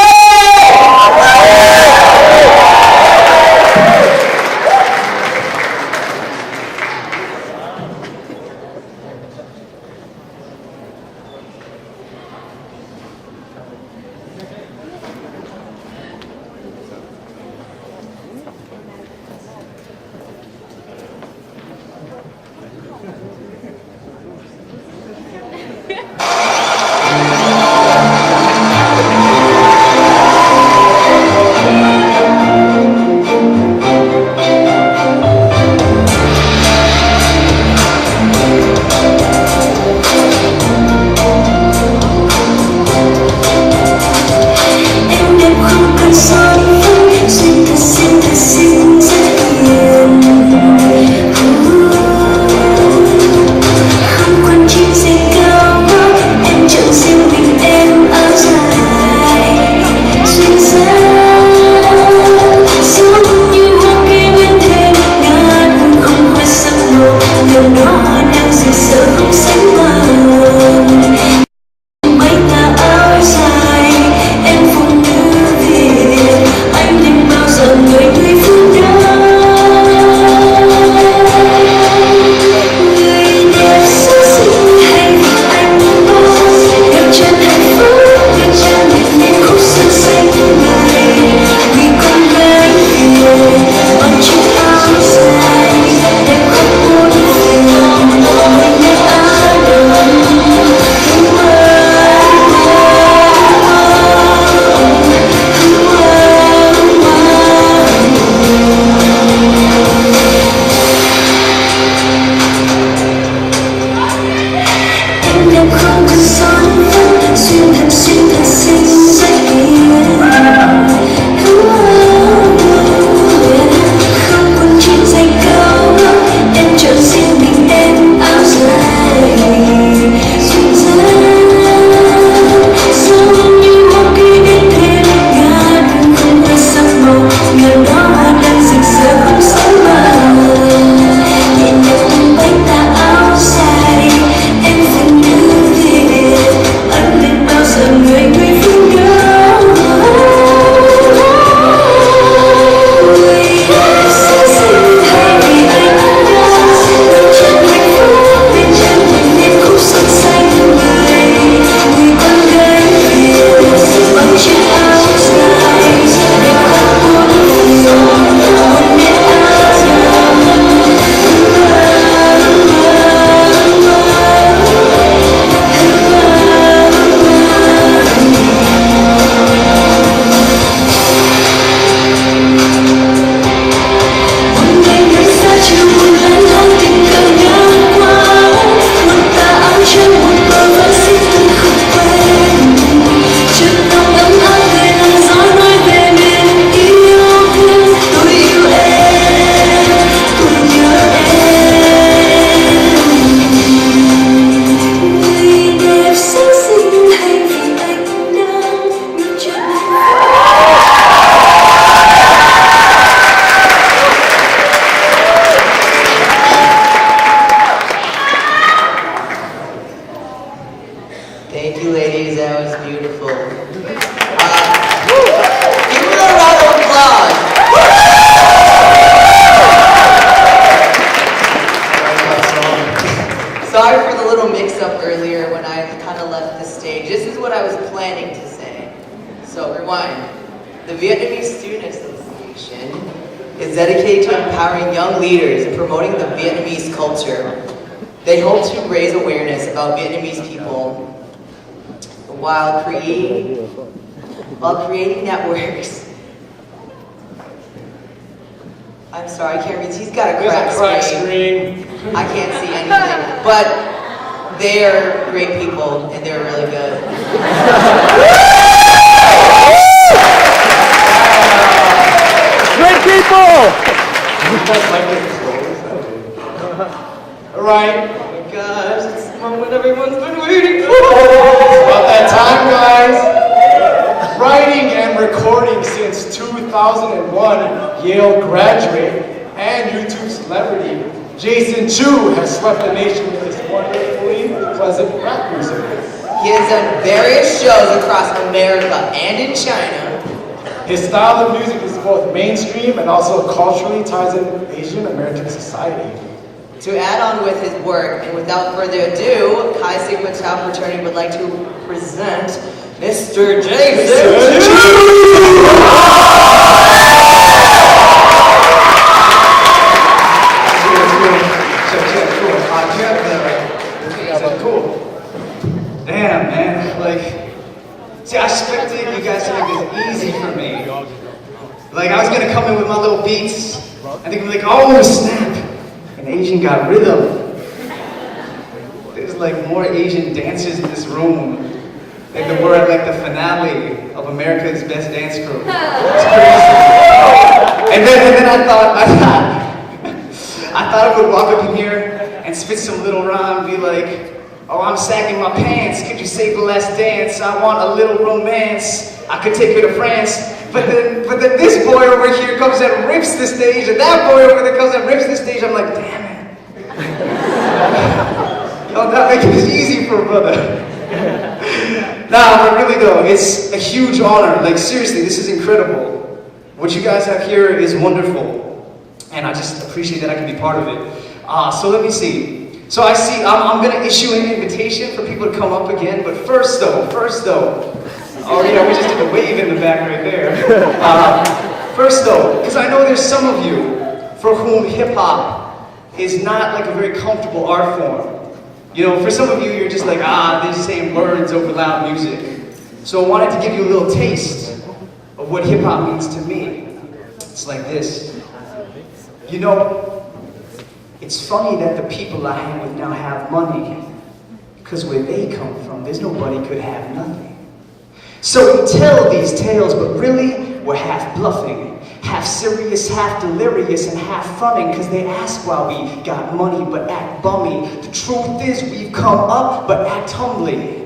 was beautiful. Give her a round of applause. Sorry for the little mix-up earlier when I kind of left the stage. This is what I was planning to say. So, rewind. The Vietnamese Student Association is dedicated to empowering young leaders and promoting the Vietnamese culture. They hope to raise awareness about Vietnamese people while creating networks. I'm sorry, I can't read. He's got a cracked screen. I can't see anything. But they're great people and they're really good. Great people! Alright. Oh my gosh, it's the moment everyone's been waiting for. About that time, guys. Writing and recording since 2001, Yale graduate and YouTube celebrity Jason Chu has swept the nation with his wonderfully pleasant rap music. He has done various shows across America and in China. His style of music is both mainstream and also culturally ties in Asian American society. To add on with his work, and without further ado, Chi Sigma Tau Fraternity would like to present Mr. Jason Chu! Cool. Damn, man. Like, see, I expected you guys to make this easy for me. Like, I was gonna come in with my little beats, and they'd be like, oh, snap. An Asian got rhythm. There's like more Asian dancers in this room than there were at like the finale of America's Best Dance Crew. It's crazy. And then I thought I would walk up in here and spit some little rhyme, be like, oh, I'm sagging my pants, could you save the last dance? I want a little romance, I could take her to France. But then this boy over here comes and rips the stage, and that boy over there comes and rips the stage. I'm like, damn it. Y'all not making this easy for a brother. Nah, but really though, it's a huge honor. Like seriously, this is incredible. What you guys have here is wonderful. And I just appreciate that I can be part of it. So let me see. So I see, I'm gonna issue an invitation for people to come up again, but first though, oh yeah, we just did the wave in the back right there. First though, because I know there's some of you for whom hip-hop is not like a very comfortable art form. You know, for some of you, you're just like, they're saying words over loud music. So I wanted to give you a little taste of what hip-hop means to me. It's like this. You know, it's funny that the people I hang with now have money, because where they come from, there's nobody could have nothing. So we tell these tales, but really, we're half bluffing, half serious, half delirious, and half funning, because they ask why we got money, but act bummy. The truth is, we've come up, but act humbly.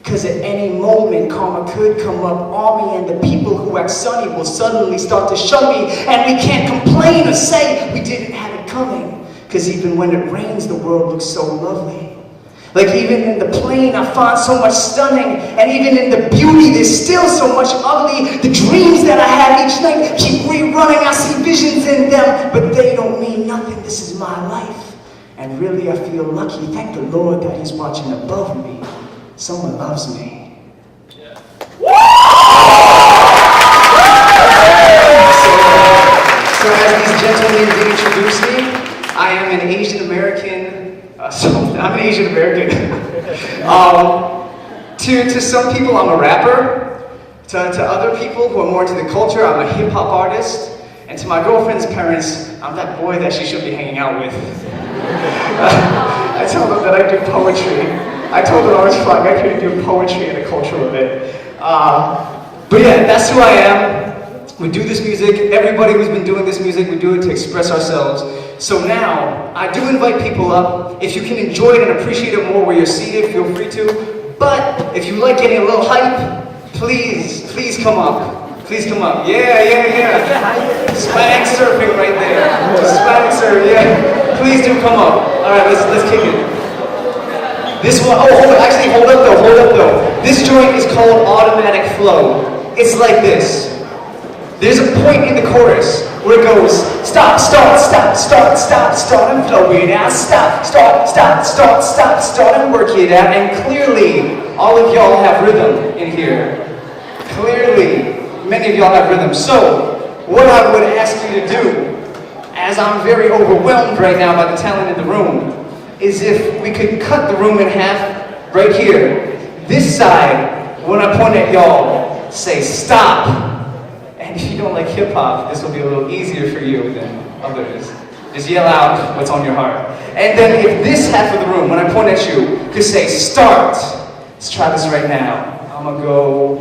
Because at any moment, karma could come up on me, and the people who act sunny will suddenly start to shun me, and we can't complain or say we didn't have it coming. Because even when it rains, the world looks so lovely. Like even in the plain, I find so much stunning, and even in the beauty, there's still so much ugly. The dreams that I had each night keep rerunning. I see visions in them, but they don't mean nothing. This is my life, and really I feel lucky. Thank the Lord that He's watching above me. Someone loves me. Yeah. So as these gentlemen did introduce me, I am an Asian American. I'm an Asian American. To some people, I'm a rapper. To other people who are more into the culture, I'm a hip hop artist. And to my girlfriend's parents, I'm that boy that she should be hanging out with. I tell them that I do poetry. I told them I was flying. I couldn't do poetry and a cultural event. But yeah, that's who I am. We do this music. Everybody who's been doing this music, we do it to express ourselves. So now, I do invite people up. If you can enjoy it and appreciate it more where you're seated, feel free to. But if you like getting a little hype, please come up. Please come up. Yeah. Swag surfing right there. Just swag surf, yeah. Please do come up. All right, let's kick it. This one, oh, hold on, actually, hold up though. This joint is called automatic flow. It's like this. There's a point in the chorus where it goes, stop, start, stop, start, stop, start, and flow it out. Stop, start, stop, start, stop, start, and work it out. And clearly, all of y'all have rhythm in here. Clearly, many of y'all have rhythm. So, what I would ask you to do, as I'm very overwhelmed right now by the talent in the room, is if we could cut the room in half right here. This side, when I point at y'all, say stop. And if you don't like hip hop, this will be a little easier for you than others. Just yell out what's on your heart. And then if this half of the room, when I point at you, could say start. Let's try this right now. I'm gonna go.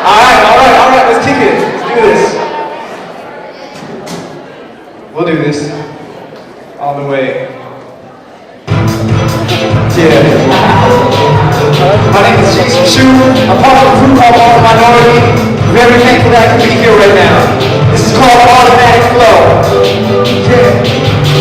Alright, let's kick it. Let's do this. We'll do this. All the way. Yeah. My name is Jason Chu. I'm part of a group called All the Minority. Very thankful that I can be here right now. This is called Automatic Flow. Yeah.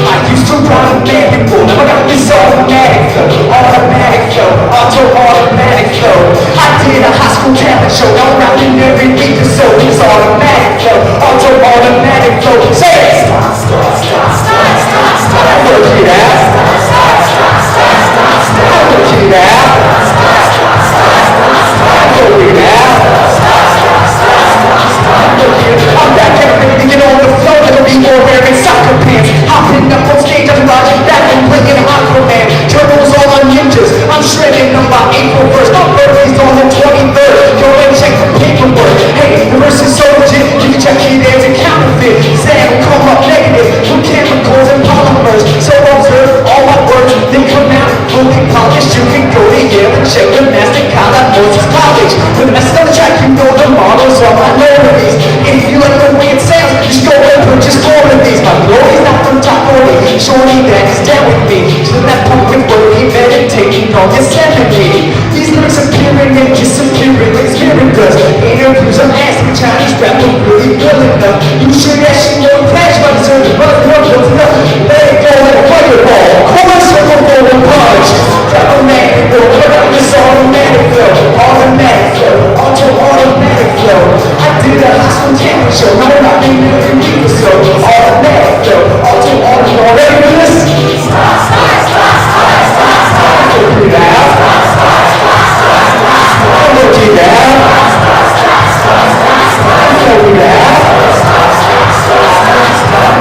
I used to run a manual. Now I got this automatic flow. Automatic flow. Automatic flow. I did a high school talent show. Now I'm rapping every week or so. It's automatic flow. Automatic flow. Say it. Stop, stop, stop, stop, stop, stop. Work it out. Stop, stop, stop, stop, stop, stop. Work it out. Stop, stop, stop, stop, stop. Work it out. Stop, stop, stop, stop, stop. Work it out. I'm back here ready to get on the floor. Never before wearing soccer pants. Hopping up on stage, I'm watching back and playing Aquaman. Turbos all on ninjas. I'm shredding them by April 1st. My birthday's on the 23rd. Go and check the paperwork. Hey, the verse is so legit. You can check it as a counterfeit. Sam will come up negative from chemicals and polymers. So observe all my words. They come out fully polished. You can go to Yale and check the master college. Moses College. With the message on the track, you know the models are my melodies. If you like the way it sounds, just go and purchase 4 of these. My glory's not from top 40. Shorty that is down with me. So that pumpkin working, meditating on Yosemite. These lyrics appearing and disappearing like spirit does. Interviews I'm asking Chinese rap, I'm really good enough. You should actually know flash my deserve to run close enough. Let it go like a fireball. Corner circle for one punch. Drop a man and go. Put out this automatic flow. Automatic flow. Automatic flow. I did a high school talent show. Now I'm rocking every week or so. Automatic flow. Automatic. Ready for this? Stop, stop, stop, stop, stop, stop. Work it out. Stop, stop, stop, stop, stop, stop. Work it out. Stop, stop, stop, stop, stop. Work it out. Stop, stop, stop, stop, stop.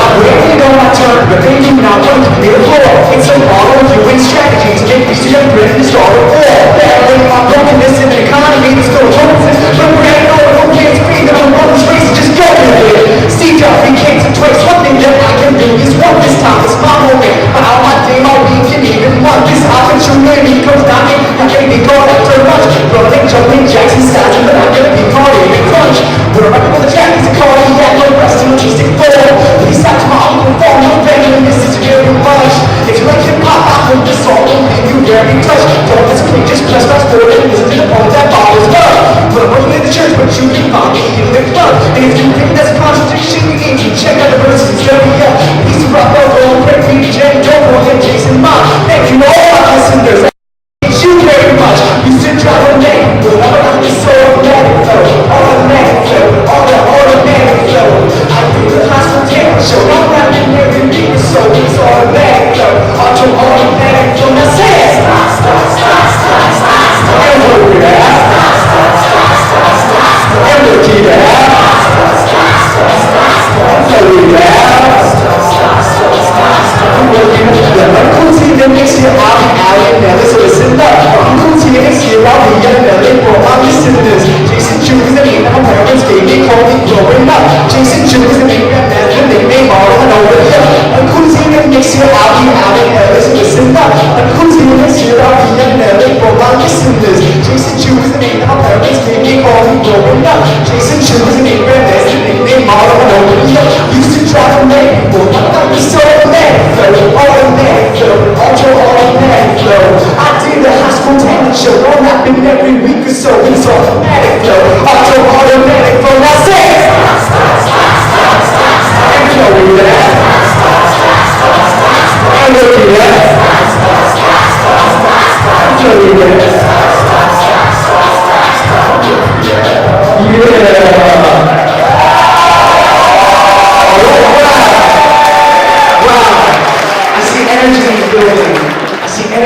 I'm waiting on my turn, but they do not want to be the floor. It's a model of viewing strategy to make peace to your friend and start a war. Battling my brokenness in an economy that's still homeless. But we're ain't going to be free that I'm on this race and just go with it. See, God, we came to twice. One thing that I can do is one this time. It's my moment. But all my day, my week, and even one this opportunity comes knocking. Not gonna be caught after lunch. Running, jumping, jacks and sides, but I'm gonna be caught in a crunch. We're rapping on the track, it's a cardiac, no rest in artistic form. Please stop to my uncle for no family, this is very much. If you like hip hop, I hope this song will leave you very touched. Don't hesitate, just press fast forward and listen to the part that bothers love. But I'm working in the church, but you can find me in the club. And if you think that's a contradiction, you need to check out the verses. Very up. Peace of rock, go, break me, Jen, don't go, and Jason, Mom. Thank you all my listeners. Thank you very much. You should drive a name, but I'm not this automatic flow. Automatic flow. Automatic flow. I do the high school talent show. I'm rapping every week, so it's automatic flow. Automatic flow. Now say it. Stop, stop, stop, stop, stop, stop. And work it out. Stop, stop, stop, stop, stop, stop. And work it out. Stop, stop, stop, stop, stop. Work it out. Stop, stop, stop, stop, stop. Work it out. I'm cool to you, next year I'll be out and never so listen up. I'm cool to you, next year I'll be out and never for my listeners. Jason Chu is the name that my parents gave me, called me growing up. Jason Chu is the name that that's the nickname all over here. I'm cool to you, next year I'll be out and never so listen up. I'm cool to you, next year I'll be out and never for my listeners. Jason Chu is the name that my parents gave me, called me growing up. Jason Chu is the name that that's the nickname all over here. Used to drive a man, but I'm not so automatic flow. Automatic flow. Automatic flow. I did a high school talent show. I'm rapping every week or so. It's automatic flow. Automatic flow. Now say it. Stop, stop, stop.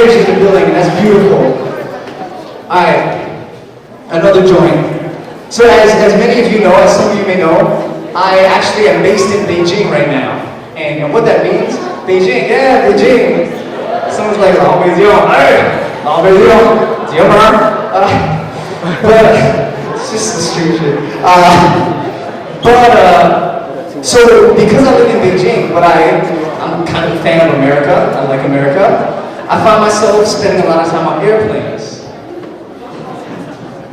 energy in the building, and that's beautiful. Alright, another joint. So as many of you know, as some of you may know, I actually am based in Beijing right now. And what that means, Beijing, yeah, Beijing. Someone's like, 老北京, hey, 老北京, 姐们儿. But it's just the street shit. So because I live in Beijing, I'm kind of a fan of America. I like America. I find myself spending a lot of time on airplanes.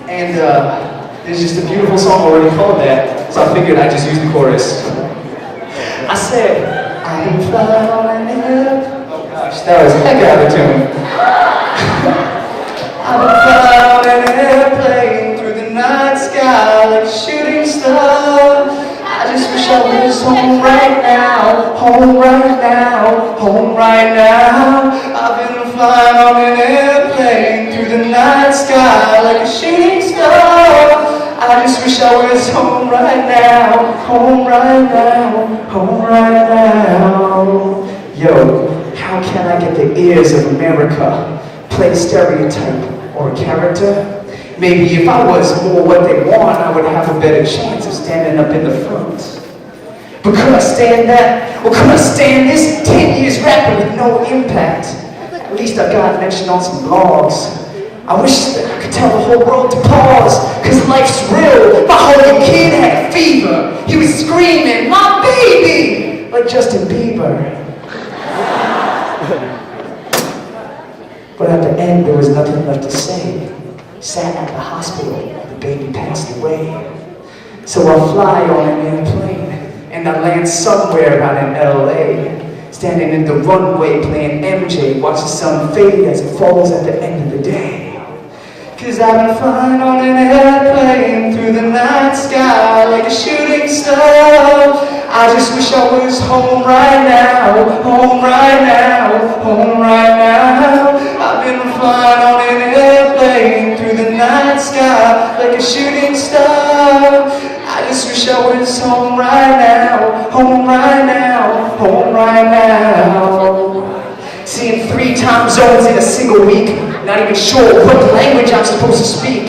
And there's just a beautiful song already called that, so I figured I'd just use the chorus. I said, I can fly on an airplane. Oh gosh, that was heck out of tune. I can fly on an airplane through the night sky like a shooting star. I just wish I was home right now, home right now, home right now. I've been flying on an airplane through the night sky like a shooting star. I just wish I was home right now, home right now, home right now. Yo, how can I get the ears of America? Play a stereotype or a character? Maybe if I was more what they want, I would have a better chance of standing up in the front. But could I stand that? Or could I stand this 10 years rapping with no impact? At least I got mentioned on some blogs. I wish that I could tell the whole world to pause, cause life's real. My whole kid had a fever. He was screaming, my baby, like Justin Bieber. But at the end, there was nothing left to say. Sat at the hospital, the baby passed away. So I fly on an airplane, and I land somewhere out in LA. Standing in the runway playing MJ, watch the sun fade as it falls at the end of the day. Cause I've been flying on an airplane through the night sky like a shooting star. I just wish I was home right now, home right now, home right now. I've been flying on an airplane through the night sky like a shooting star. I just wish I was home right now, home right now, home right now. Seeing 3 time zones in a single week, not even sure what language I'm supposed to speak.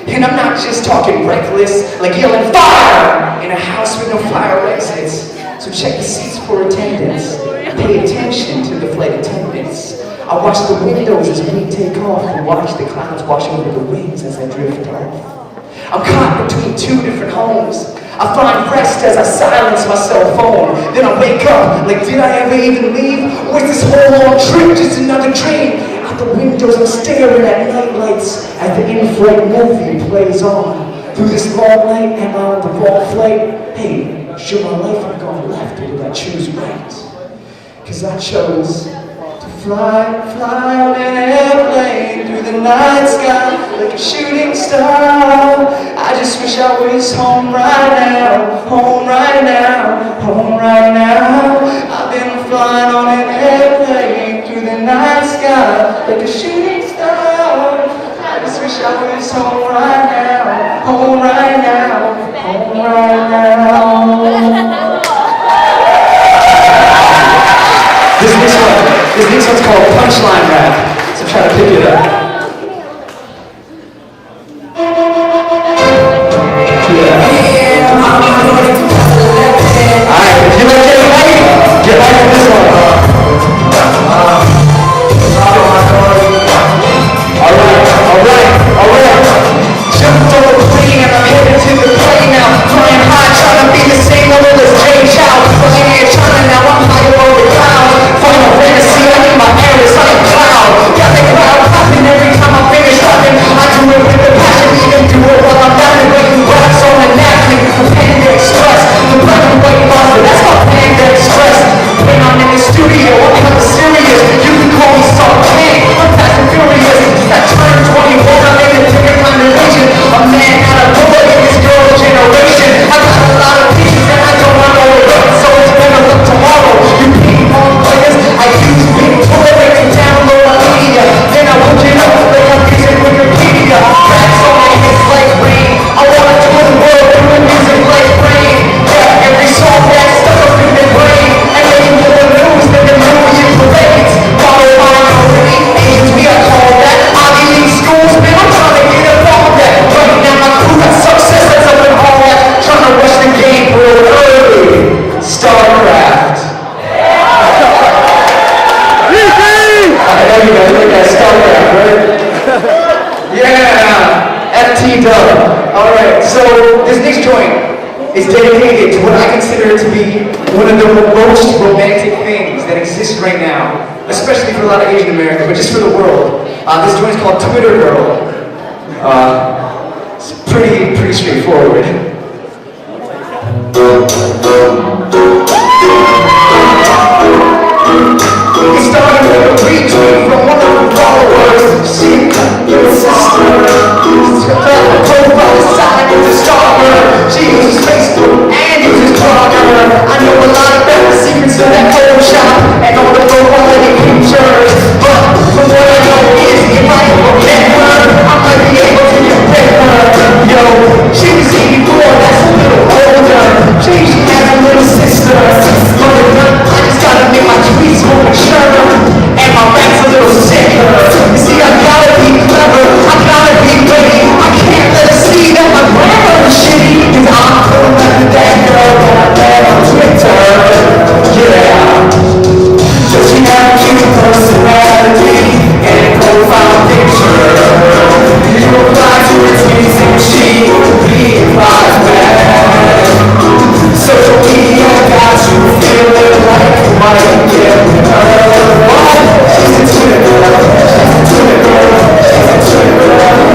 And I'm not just talking reckless, like yelling fire in a house with no fire exits. So check the seats for attendance. Pay attention to the flight attendants. I watch the windows as we take off and watch the clouds wash over the wings as I drift off. I'm caught between 2 different homes. I find rest as I silence my cell phone. Then I wake up, like did I ever even leave? Or is this whole long trip just another dream? Out the windows I'm staring at night lights as the in-flight movie plays on. Through this long night, am I on the wrong flight? Hey, should my life have gone left or did I choose right? Cause I chose to fly on an airplane through the night sky like a shooting star. I just wish I was home right now, home right now, home right now. I've been flying on an airplane through the night sky like a shooting star. I just wish I was home right now, home right now, home right now. This next one's called Punchline Rap, so try to pick it up. Now I'm higher over the cloud. Final fantasy, I need my air is like a cloud. Got the crowd popping every right now, especially for a lot of Asian Americans, but just for the world. This joint is called Twitter Girl. It's pretty straightforward. It started with a retweet from one of her followers. She cut your sister. Took up the profile, decided to stalk her. She uses Facebook and uses Blogger. I know a lot about the secrets of that whole shop and all the low quality pictures. But from what I know is, if I ever met her, I might be able to get her. Yo, she was 84, that's a little older. She has a little sister. I just gotta make my tweets more mature and my raps a little sicker. You see, I gotta be clever, I gotta be ready. I can't let her see that my grammar is shitty, cause I'm cool like that girl that I met on Twitter. Yeah. Does she have a cute personality and a profile picture? You reply to her tweets and she replies back. Social media got you feeling like you might get her. She's a Twitter girl, she's a Twitter girl, she's a Twitter girl.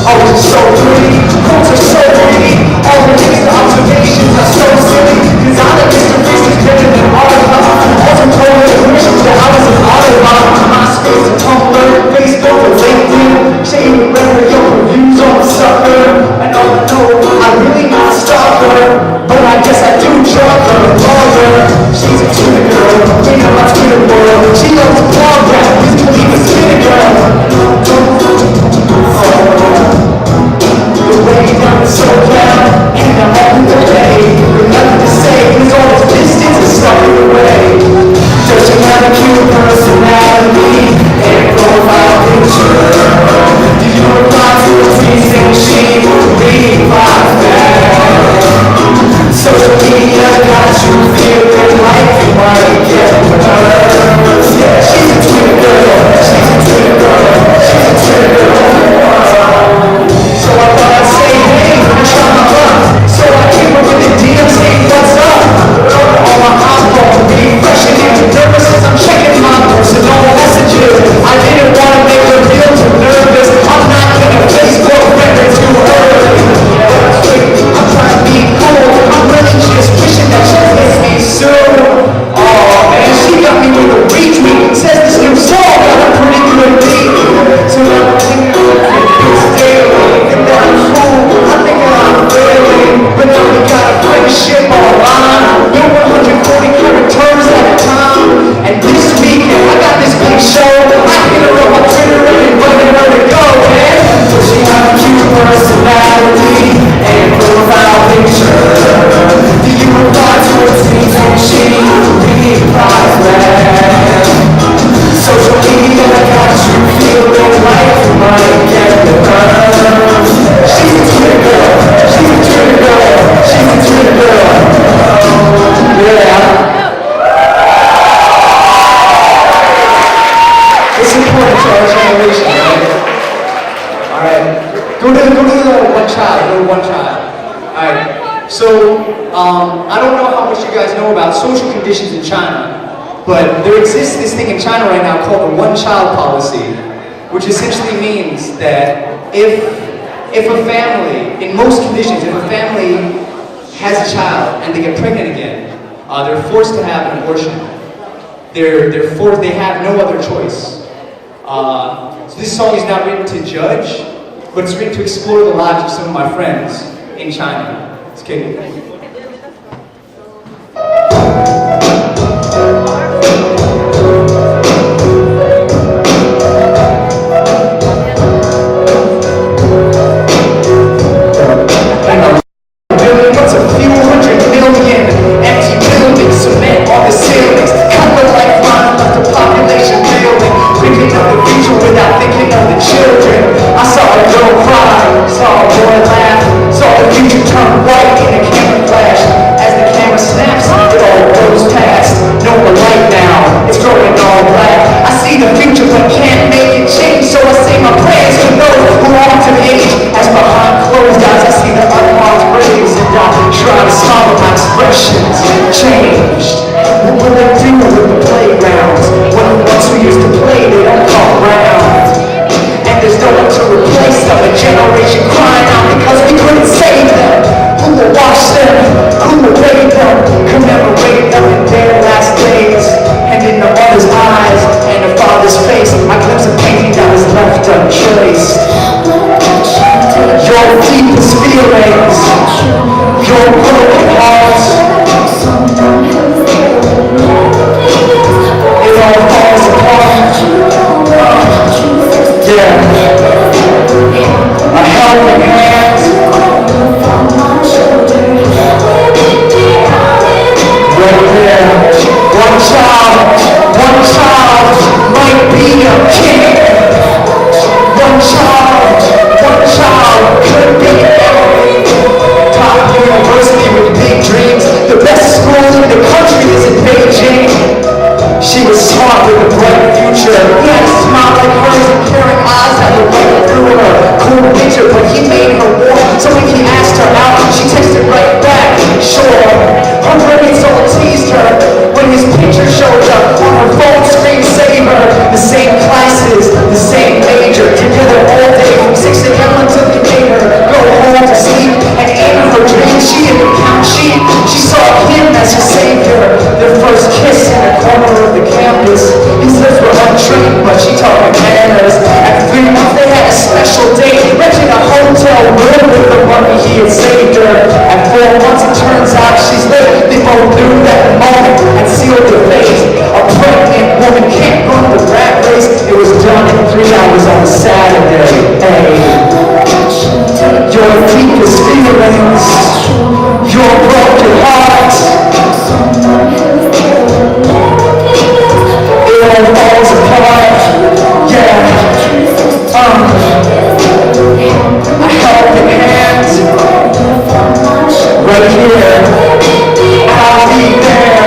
Oh, she's so pretty, quotes are so pretty. All the things, the observations are so silly. Cause I like Mr. Reese's better than all of them. Also told her to wish that I was an Autobot. MySpace, Tumblr, Facebook, or LinkedIn. She even read her your reviews on the sucker. And all I know, I really not stalk her. But I guess I do drop her, love her. She's a Twitter girl, in my Twitter world. She loves to blog rap, please believe it's Twitter girl. The way down the SoCal, and I'm on the way. With nothing to say, cause all this distance is stuck in the way. Does she have a cute personality and a profile picture? Do you reply to her tweets and she replies back? Social media got you feeling like you might get her. Yeah, she's a Twitter girl, she's a Twitter girl, she's a Twitter girl. So I thought I'd say hey, and try my luck. So I came up with a DM saying what's up. On my iPhone, refreshing it, nervous as I'm checking my personal messages. I didn't want to make her feel too nervous. I'm not gonna Facebook friend her too early. I'm trying to be cool. I'm really just wishing that she miss me soon. Oh man, she got me with a retweet. Says this new song got a pretty good beat. So I'm thinking it's daily, and that I'm cool. I think I'm failing, but now we got a friendship online. We're 140 characters at a time. And this weekend I got this big show. I hit her up on Twitter and invited her to go, man. Does she have a cute personality and profile picture? Do you reply to her tweets and she replies back? Social media got you feeling like you might get her. She's a Twitter girl, she's a Twitter girl, she's a Twitter girl. Yeah. It's important to our generation, right? Alright. Go to the one child. Alright. So, I don't know how much you guys know about social conditions in China, but there exists this thing in China right now called the one-child policy, which essentially means that if a family, in most conditions, if a family has a child and they get pregnant again, they're forced to have an abortion. They have no other choice. So this song is not written to judge, but it's written to explore the lives of some of my friends in China. Let's kick it. Children, I saw a girl cry, saw a boy laugh, saw the future turn white in a camera child might be a king. One child could be every top university with big dreams. The best school in the country is in Beijing. She was smart with a bright future. He had a smile like hers and caring eyes that looked right through her. Cool picture, but he made her warm. So when he asked her out, she texted right back, sure. Her roommate so teased her when his picture showed up on her phone screensaver. The same classes, the same major, together all day from 6 a.m. until they made her go home to sleep. And in her dreams, she didn't count sheep. She saw him as her savior. Their first kiss in the corner of the campus. His lips were untrained, but she taught him manners. At 3 months, they had a special date, renting a hotel room with the money he had saved her. At 4 months, it turns out she's lit. They both knew that moment and sealed the fate. A pregnant woman can't run the rat race. It was done in 3 hours on Saturday. Hey, your deepest feelings, your broken heart, it all falls apart. Yeah, a helping hand right here. I'll be there.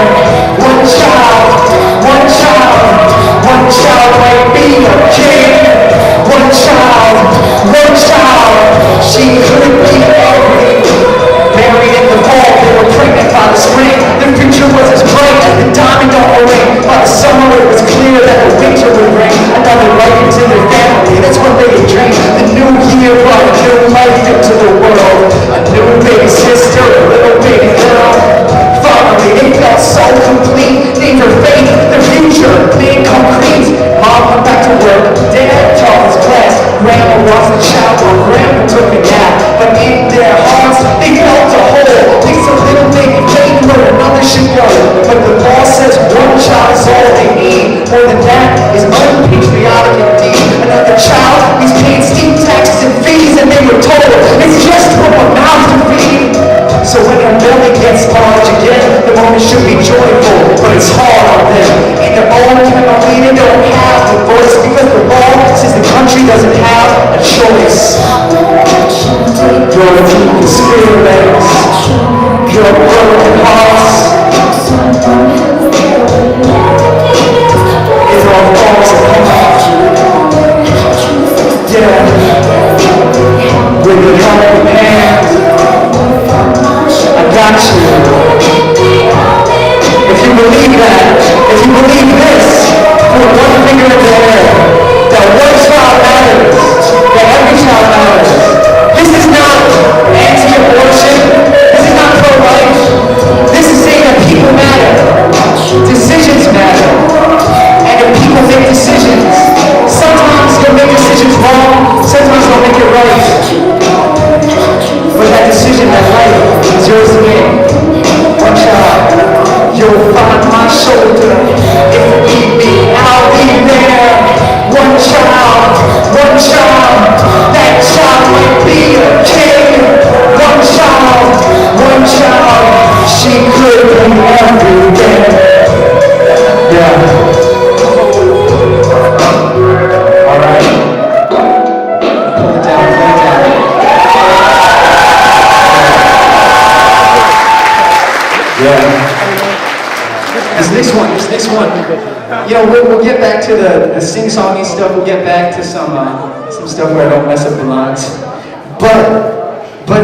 One child might be a king. One child, she could be every. Married in the fall, they were pregnant by the spring. The future was as bright as the diamond on the ring. By the summer it was clear that the winter would bring another life into their family. That's what they had dreamed. The new year brought a new life into the world. A new baby sister, a little baby girl. Finally, they felt so complete. Named her faith, their future made concrete. Mom went back to work, Dad taught his class. Grandma watched the child while Grandma took a nap. But in their hearts, they felt a hole. Thinks a little baby came where another should go. But the law says one child is all they need. More than that is unpatriotic indeed. Another child is paying steep taxes and fees, and they were told it's just for a mouth to feed. So when her belly gets large again, the moment should be joyful, but it's hard on them. In their own family, they don't have the voice because the law says the country doesn't have a choice. Your deepest feelings, your broken hearts, it all falls apart. Yeah, with your helping hand, I got you. If you believe that, if you believe this, put one finger in the air, that one child matters, that every child matters. This is not anti-abortion, this is not pro-life, this is saying that people matter, decisions matter, and if people make decisions, sometimes they'll make decisions wrong, sometimes they'll make it right. But that decision, that life, is yours again. One child, you'll find my shoulder. If you need me, I'll be there. One child, that child might be a king. One child, she could be everything. Yeah. All right. Pull it down. Yeah. This next one. You know, we'll get back to the sing-songy stuff. We'll get back to some stuff where I don't mess up the lines. But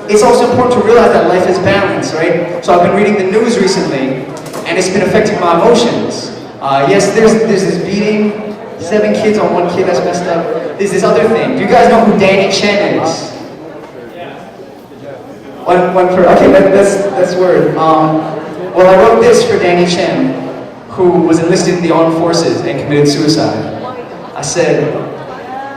it's also important to realize that life is balance, right? So I've been reading the news recently, and it's been affecting my emotions. Yes, there's this beating, 7 kids on 1 kid, that's messed up. There's this other thing. Do you guys know who Danny Chen is? Okay, that's word. Well, I wrote this for Danny Chen, who was enlisted in the armed forces and committed suicide. I said,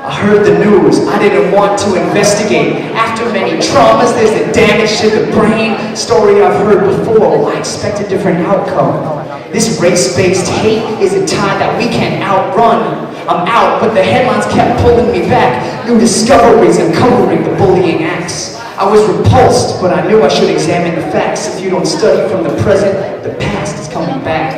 I heard the news. I didn't want to investigate. After many traumas, there's the damage to the brain. Story I've heard before. I expect a different outcome. This race-based hate is a tide that we can't outrun. I'm out, but the headlines kept pulling me back. New discoveries uncovering the bullying acts. I was repulsed, but I knew I should examine the facts. If you don't study from the present, the past is coming back.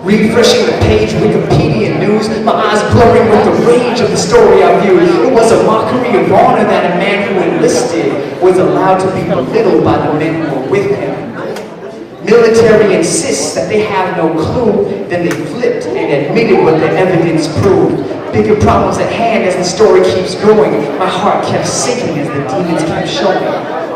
Refreshing the page, Wikipedia news, my eyes blurring with the rage of the story I viewed. It was a mockery of honor that a man who enlisted was allowed to be belittled by the men who were with him. Military insists that they have no clue, then they flipped and admitted what the evidence proved. Bigger problems at hand as the story keeps going. My heart kept sinking as the demons kept showing.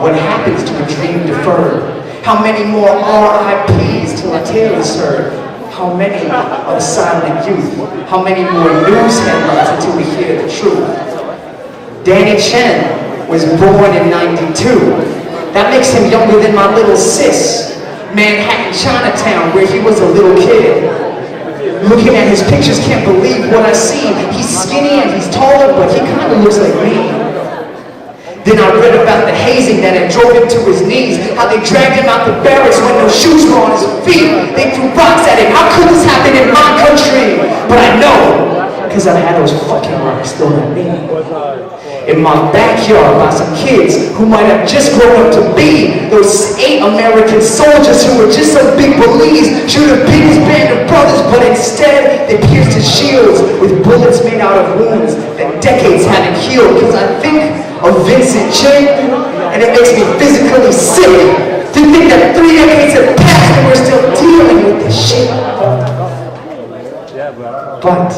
What happens to a dream deferred? How many more RIPs till a tale is heard? How many are the silent youth? How many more news headlines until we hear the truth? Danny Chen was born in '92. That makes him younger than my little sis. Manhattan, Chinatown, where he was a little kid. Looking at his pictures, can't believe what I see. He's skinny and he's taller, but he kind of looks like me. Then I read about the hazing that had drove him to his knees, how they dragged him out the barracks when no shoes were on his feet. They threw rocks at him. How could this happen in my country? But I know, because I had those fucking rocks thrown at me. In my backyard by some kids who might have just grown up to be those 8 American soldiers who were just some big bullies, should have been his band of brothers, but instead they pierced his shields with bullets made out of wounds that decades haven't healed. Because I think of Vincent Chin, and it makes me physically sick to think that 3 decades have passed and we're still dealing with this shit. But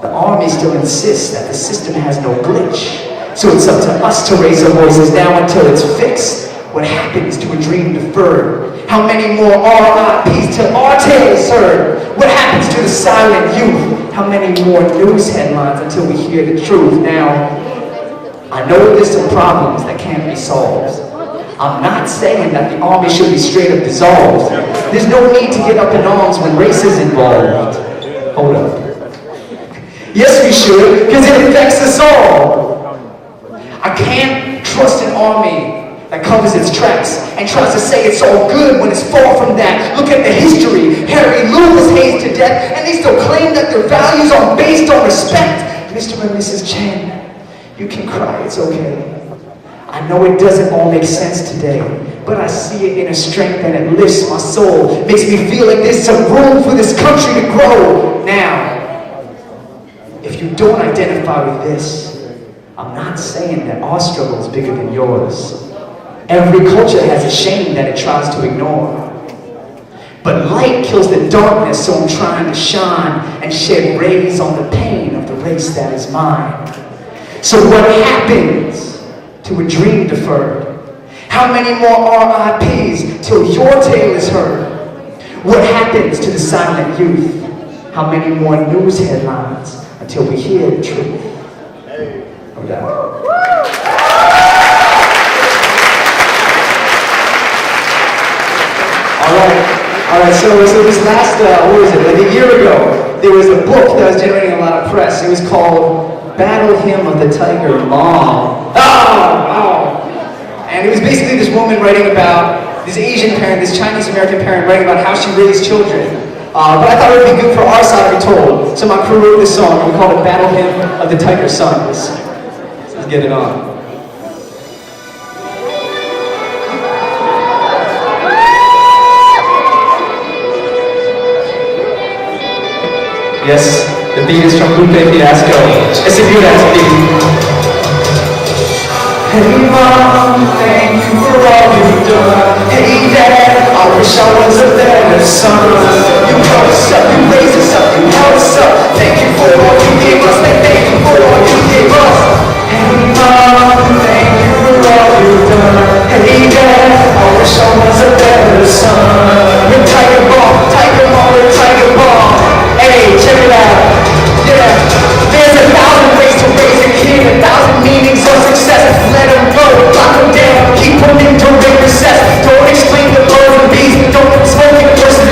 the Army still insists that the system has no glitch. So it's up to us to raise our voices now until it's fixed. What happens to a dream deferred? How many more RIPs till our tale is heard? What happens to the silent youth? How many more news headlines until we hear the truth? Now, I know there's some problems that can't be solved. I'm not saying that the Army should be straight up dissolved. There's no need to get up in arms when race is involved. Hold up. Yes, we should, because it affects us all. I can't trust an army that covers its tracks and tries to say it's all good when it's far from that. Look at the history. Harry Lou was hazed to death, and they still claim that their values are based on respect. Mr. and Mrs. Chen, you can cry, it's okay. I know it doesn't all make sense today, but I see it in a strength and it lifts my soul. Makes me feel like there's some room for this country to grow. Now, if you don't identify with this, I'm not saying that our struggle is bigger than yours. Every culture has a shame that it tries to ignore. But light kills the darkness, so I'm trying to shine and shed rays on the pain of the race that is mine. So what happens to a dream deferred? How many more RIPs till your tale is heard? What happens to the silent youth? How many more news headlines until we hear the truth? No doubt. All right. So this last, what was it? Like a year ago, there was a book that was generating a lot of press. It was called Battle Hymn of the Tiger Mom. And it was basically this woman writing about this Asian parent, this Chinese American parent writing about how she raised children. But I thought it would be good for our side to be told. So my crew wrote this song, and we called it Battle Hymn of the Tiger Sons. Let's get it on. Yes, the beat is from Lupe Fiasco. It's a good ass beat. Hey mom, thank you for all you've done. Hey dad, I wish I was a better son. You brought us up, you raised us up, you held us up. Thank you for all you gave us, thank you for all you gave us. Hey mom, thank you for all you've done. Hey dad, I wish I was a better son. We're Tiger Bomb, we're Tiger Bomb. Hey, check it out. Yeah, there's 1,000 ways to raise a kid, 1,000 meanings of success. Let them go, lock them down, keep them in direct recess. Don't explain the birds and bees, don't smoke it versus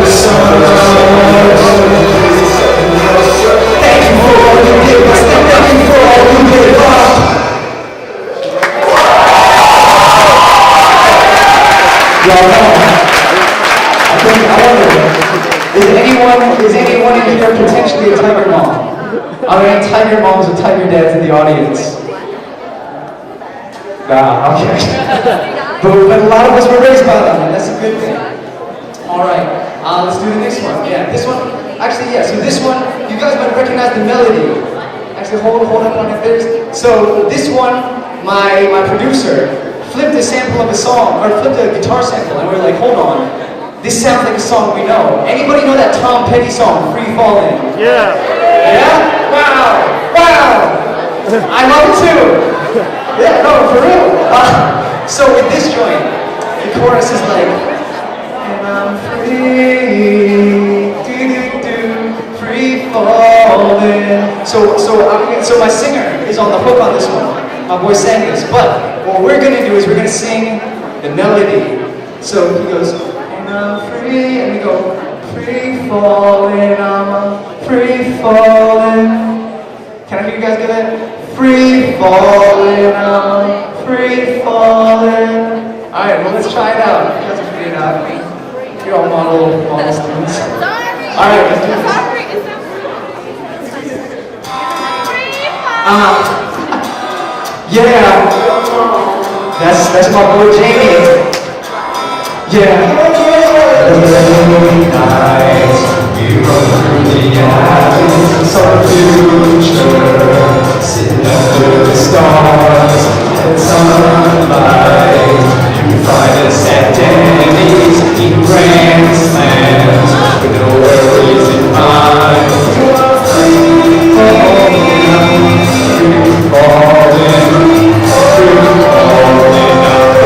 the sun. Thank you for all you did, but still thank you for all you gave up. Y'all know, I wonder, is anyone in here potentially a tiger mom? Are there any tiger moms or tiger dads in the audience? Nah, okay. but a lot of us were raised by them, and that's a good thing. Alright, let's do the next one. Yeah, this one, actually, yeah, so this one, you guys might recognize the melody. Actually, hold up on it. So this one, my producer flipped a sample of a song, or flipped a guitar sample, and we were like, hold on, this sounds like a song we know. Anybody know that Tom Petty song, Free Fallin'? Yeah. Yeah? Wow! I love it too! Yeah, no, for real. So with this joint, the chorus is like, and I'm free, free falling. So my singer is on the hook on this one. My boy sang this, but what we're gonna do is we're gonna sing the melody. So he goes, and I'm free, and we go, free falling, I'm free falling. Can I hear you guys get that? Free falling, I'm free falling. Alright, well let's try it out. You guys are figuring it out. You're all model students. Alright, let's do this. Yeah, that's my boy Jamie. Yeah. Late nights, we run through the alleys of our future, sitting under the stars and sunlight. You find us at Denny's, eating grand slams with no worries in mind. You are free falling, free falling, free falling,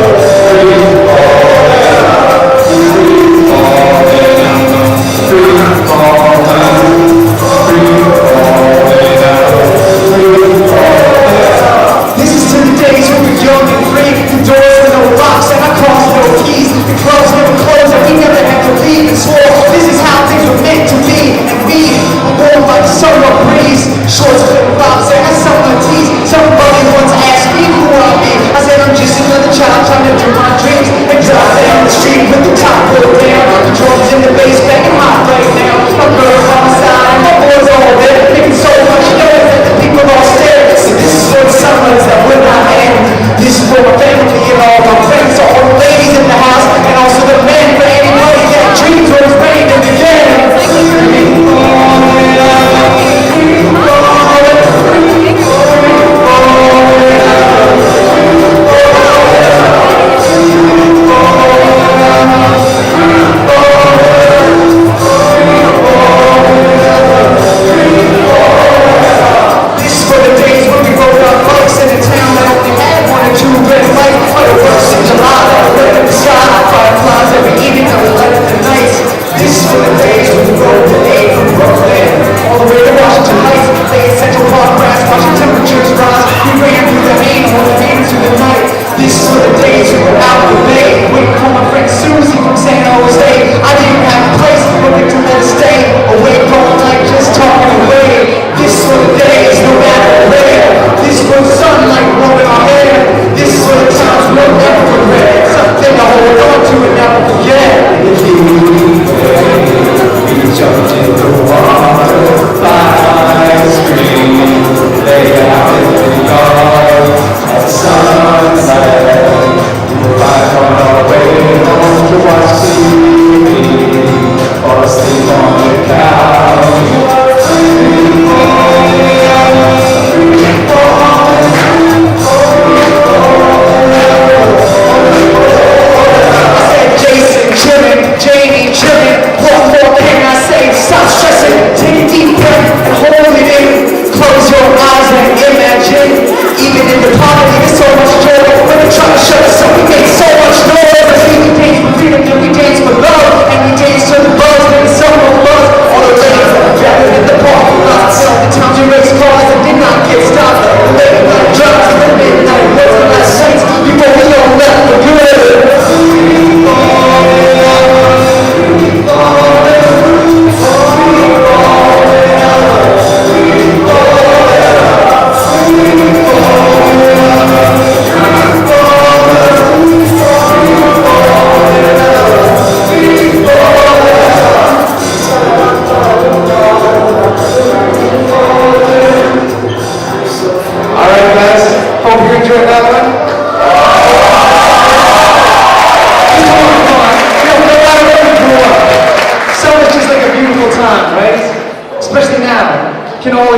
free falling. This is to the days when we're young and free. The doors with no locks and our cars no keys. The clubs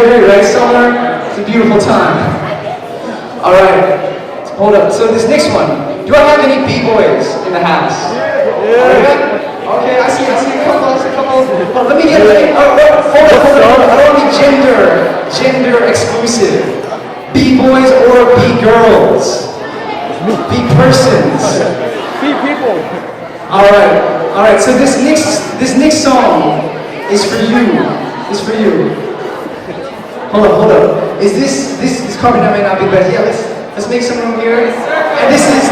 agree, right? Summer, it's a beautiful time. All right, hold up. So this next one, do I have any b-boys in the house? Yeah. Okay, I see a couple. Oh, let me get it. Hold up. I don't want to be gender exclusive. B-boys or B-girls? B-persons? B-people. All right. So this next song is for you. Hold up. Is this carpet that may not be best? Yeah, let's make some room here. And this is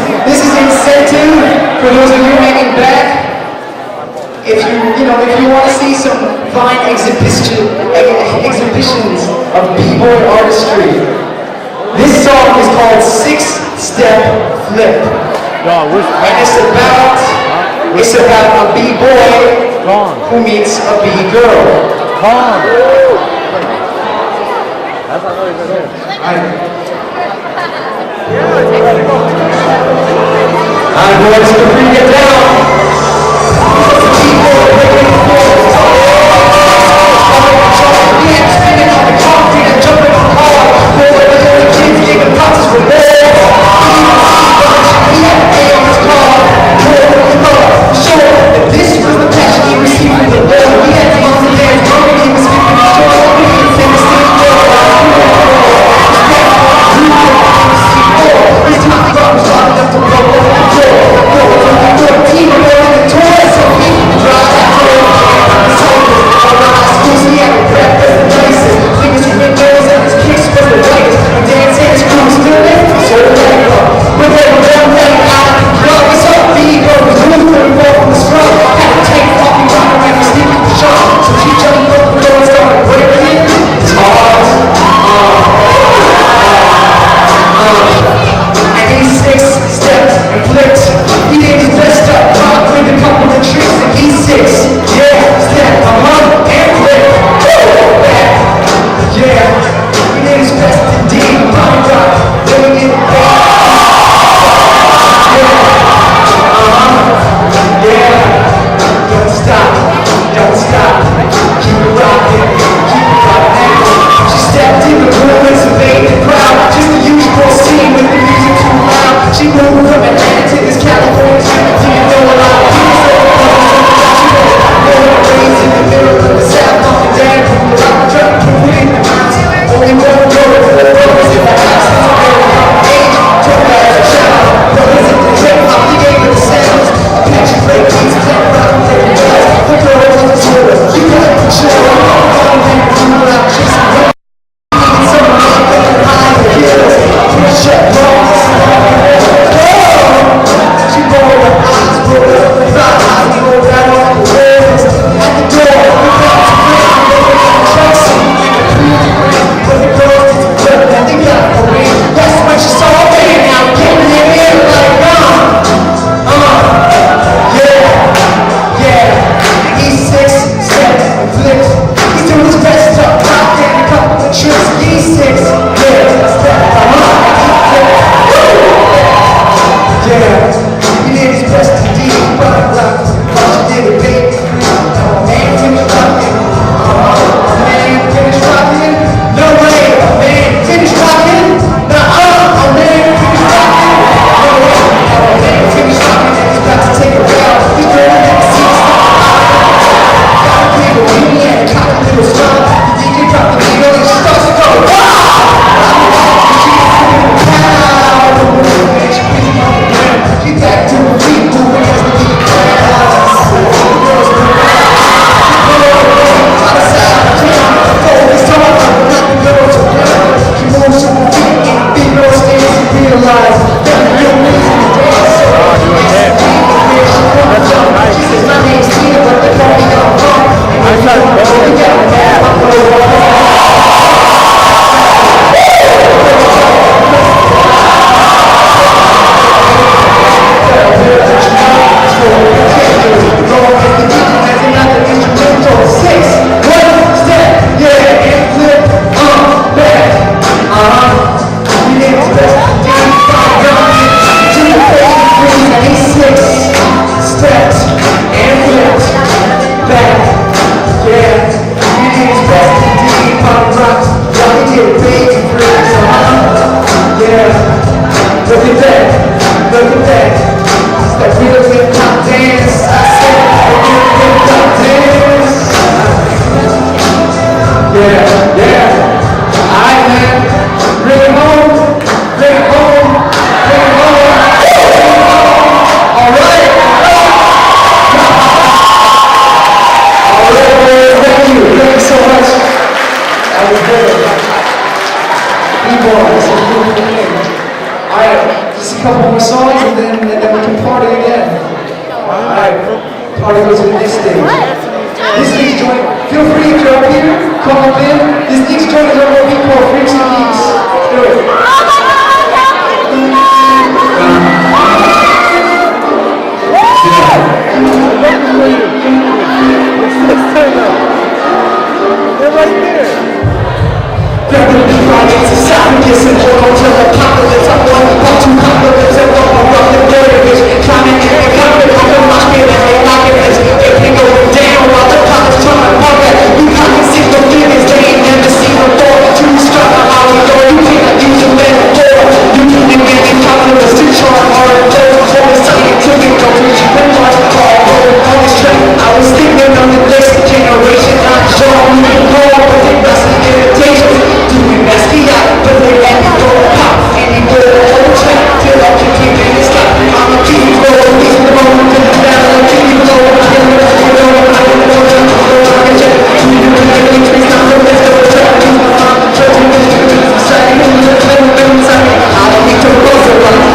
incentive for those of you hanging back. If you want to see some fine exhibitions of b-boy artistry, this song is called 6-Step Flip. And it's about a b-boy who meets a b-girl. That's not really good. I'm going to bring it down. B-boy breaking the floor. Spinning on the concrete and jumping on the car. Boy, the kids giving props for balls. He had a day on his car. Sure, this was the passion he received from the Lord. He had the moms and dads drumming. He was skipping his joy. He was singing He's talking about was hard enough to blow up the door. a couple more songs and then we can party again. Alright, party goes to the next stage. This next joint, feel free if you're up here, come up in. This next joint is what we call Freaks and Geeks. Let's do it. They're right there. There will be riots and savages and hotel apocalypse. I'm one of the two compliments and one of the dirtiest. Climbing in the cover of the market and they lock it as they can go down while the cops try to park it. You can't see the feelings they ain't never seen before. Too stuck on how we go, you cannot use a metaphor. You need to get in compliments to charm hard clothes. Always scientific, don't reach the mark. On this track, I was thinking on the next generation, not John, but they must be imitations. Doing Basquiat, but they let me go pop. Any girl on the track, till I can keep it stop. I'm a keep going, he's the moment to the battle. I'm keep going, I'm keep going, I'm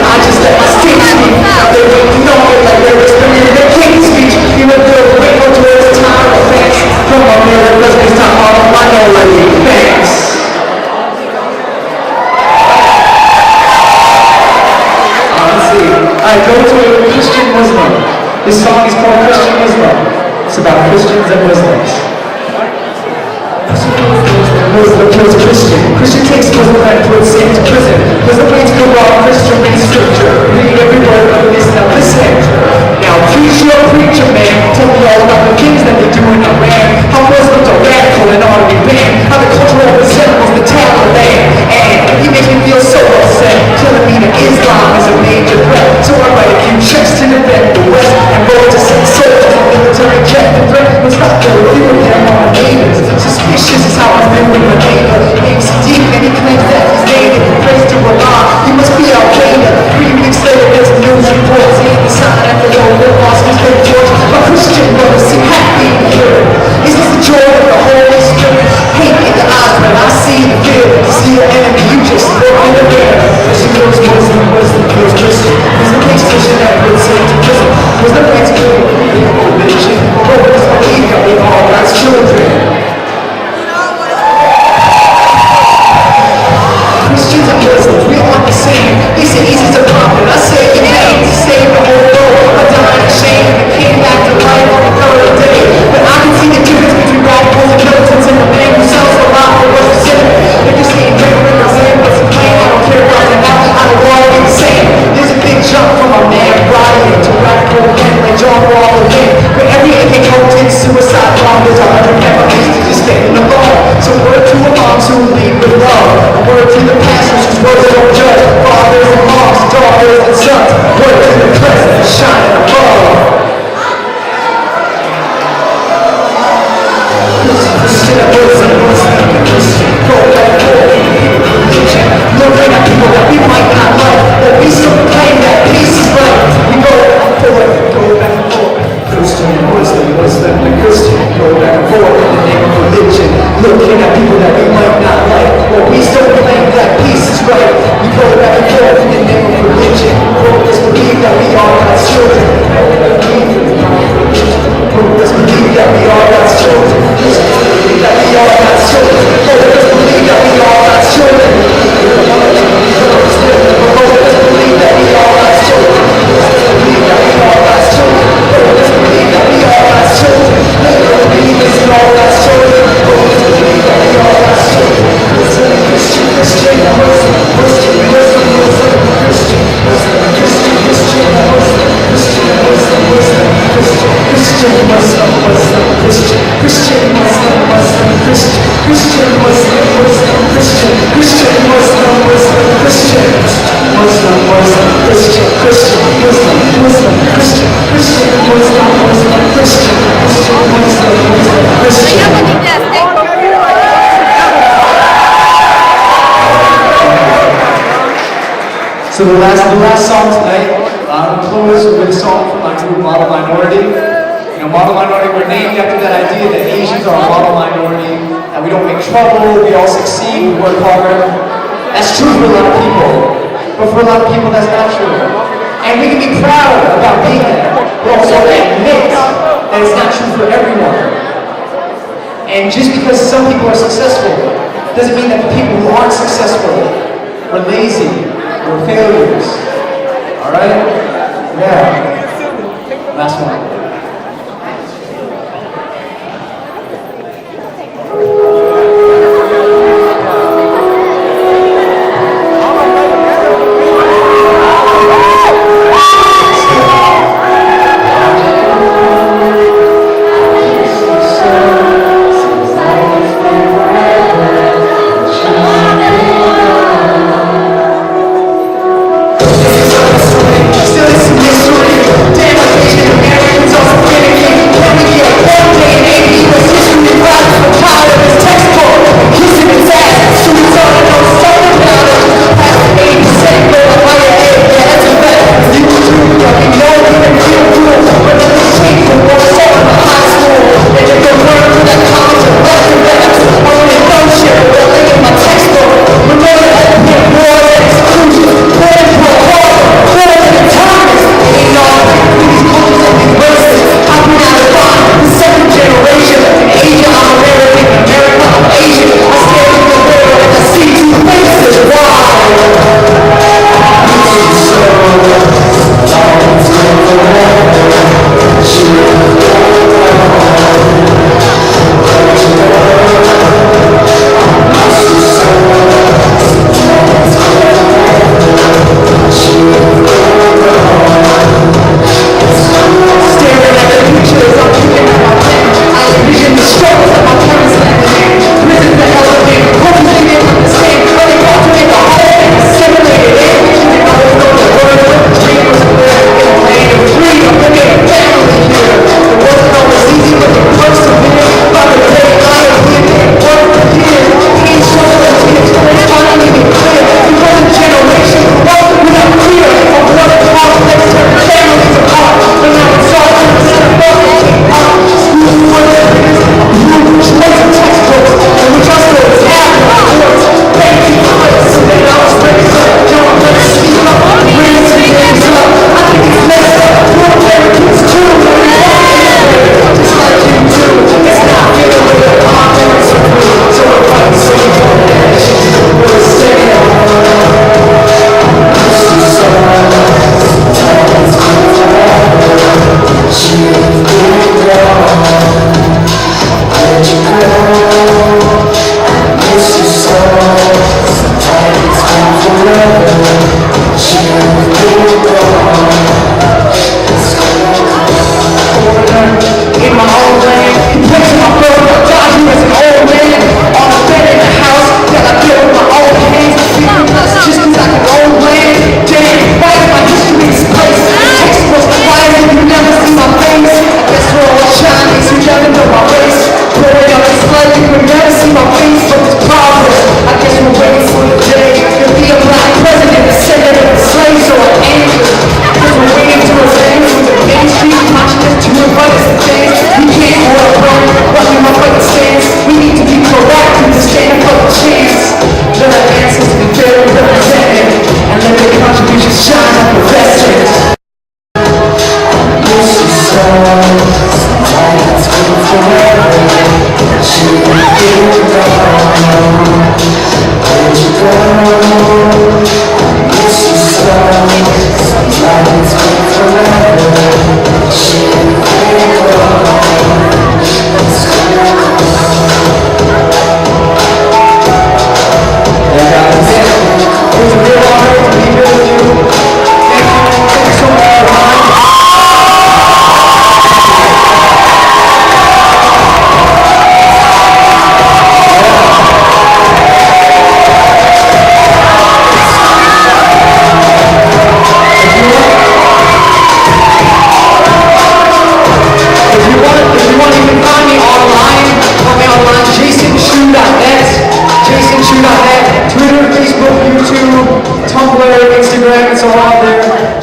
I just let my stage speak. Now they make me know it like they're spinning their king speech. Even though we go towards the time of fans. Come on, man, let's make time all of my know like thanks. Let's see. I go to a Christian Muslim. This song is called Christian Muslim. It's about Christians and Muslims. Muslim kills Christian. Christian takes Muslim and puts him to prison. Muslim reads Quran, Christian reads scripture. Read every word of this, now listen. Now preach your preacher, man. Tell me all about the things that they do in Iran. How Muslims are radical and already banned. How the cultural resembles the Taliban. And he makes me feel so upset. Telling me that Islam is a major threat. So I write a few checks to defend the West. And roll to send soldiers and military jet. The threat was not the review of them on my neighbors. Suspicious is how I feel with my neighbor. Name's Sadiq and he claims that he's native. Praise to Allah, he must be Al-Qaeda. 3 weeks later there's a news report saying the sign after the old Oscar's been George. My Christian brothers seem happy to hear it. Is this the joy of the Holy Spirit? Hate in the eyes when I see the fear. See your enemy, you just look in the mirror. Christian kills Muslim, Muslim kills Christian. Muslim takes Christian and puts him to prison. Muslim makes religion. Oh, this belief that we all God's children. Christians and Muslims, we aren't the same. They say easy to profit, I say you came to save the whole world. I died in shame and came back to life on the third day. But I can see the difference between radicals and militants and the man who sells a lot for what's the sin. If you're saying different, I'm saying what's the plan. I don't care about the now, I don't want to be the same. There's a big jump from a man rioting to radical men like John Wall again. But every inmate comes suicide bomb. There's 100 families to just stand alone. So word to a moms who lead with love. A word to the pastors whose words don't judge. Fathers and moms, daughters and sons. Word to the president shining above. Christian and Muslim, Christian, go back religion. Looking at people that we might not like, but we still claim that peace is right. We go back and forth. Christian and Muslim, Muslim and Christian, go back and forth in the name of religion. Looking at people that we might not like, but we still claim that peace is right. We go back and forth in the name of religion. Let's believe that we are God's children. Let's believe that we are God's children. Let's believe that we are God's children. Let's believe that we are God's children. Let's believe that we are God's children. Let's believe that we are God's children. Let's believe that we are God's children. Let's believe that we are God's children. Let's believe that we are God's children. Christian, Christian, Muslim, Muslim, Muslim, Muslim, Christian, Muslim, Christian, Christian, Muslim, Christian, Muslim, Muslim, Christian, Christian, Muslim, Muslim, Christian, Christian, Muslim, Muslim, Christian, Christian, Muslim, Muslim, Christian, Christian, Muslim, Muslim, Christian, Muslim, Muslim, Christian, Christian, Muslim, Muslim, Christian, Christian, Muslim, Muslim, Christian, Christian, Muslim, Muslim, Christian. So the last song tonight, I'm gonna close with a song from my group Model Minority. You know, Model Minority, we're named after that idea that Asians are a model minority, that we don't make trouble, we all succeed, we work harder. That's true for a lot of people. but for a lot of people that's not true. And we can be proud about being that, but also admit that it's not true for everyone. And just because some people are successful doesn't mean that the people who aren't successful are lazy or failures. Alright? Yeah. Last one.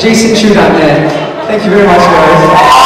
JasonChew.net. Thank you very much, guys.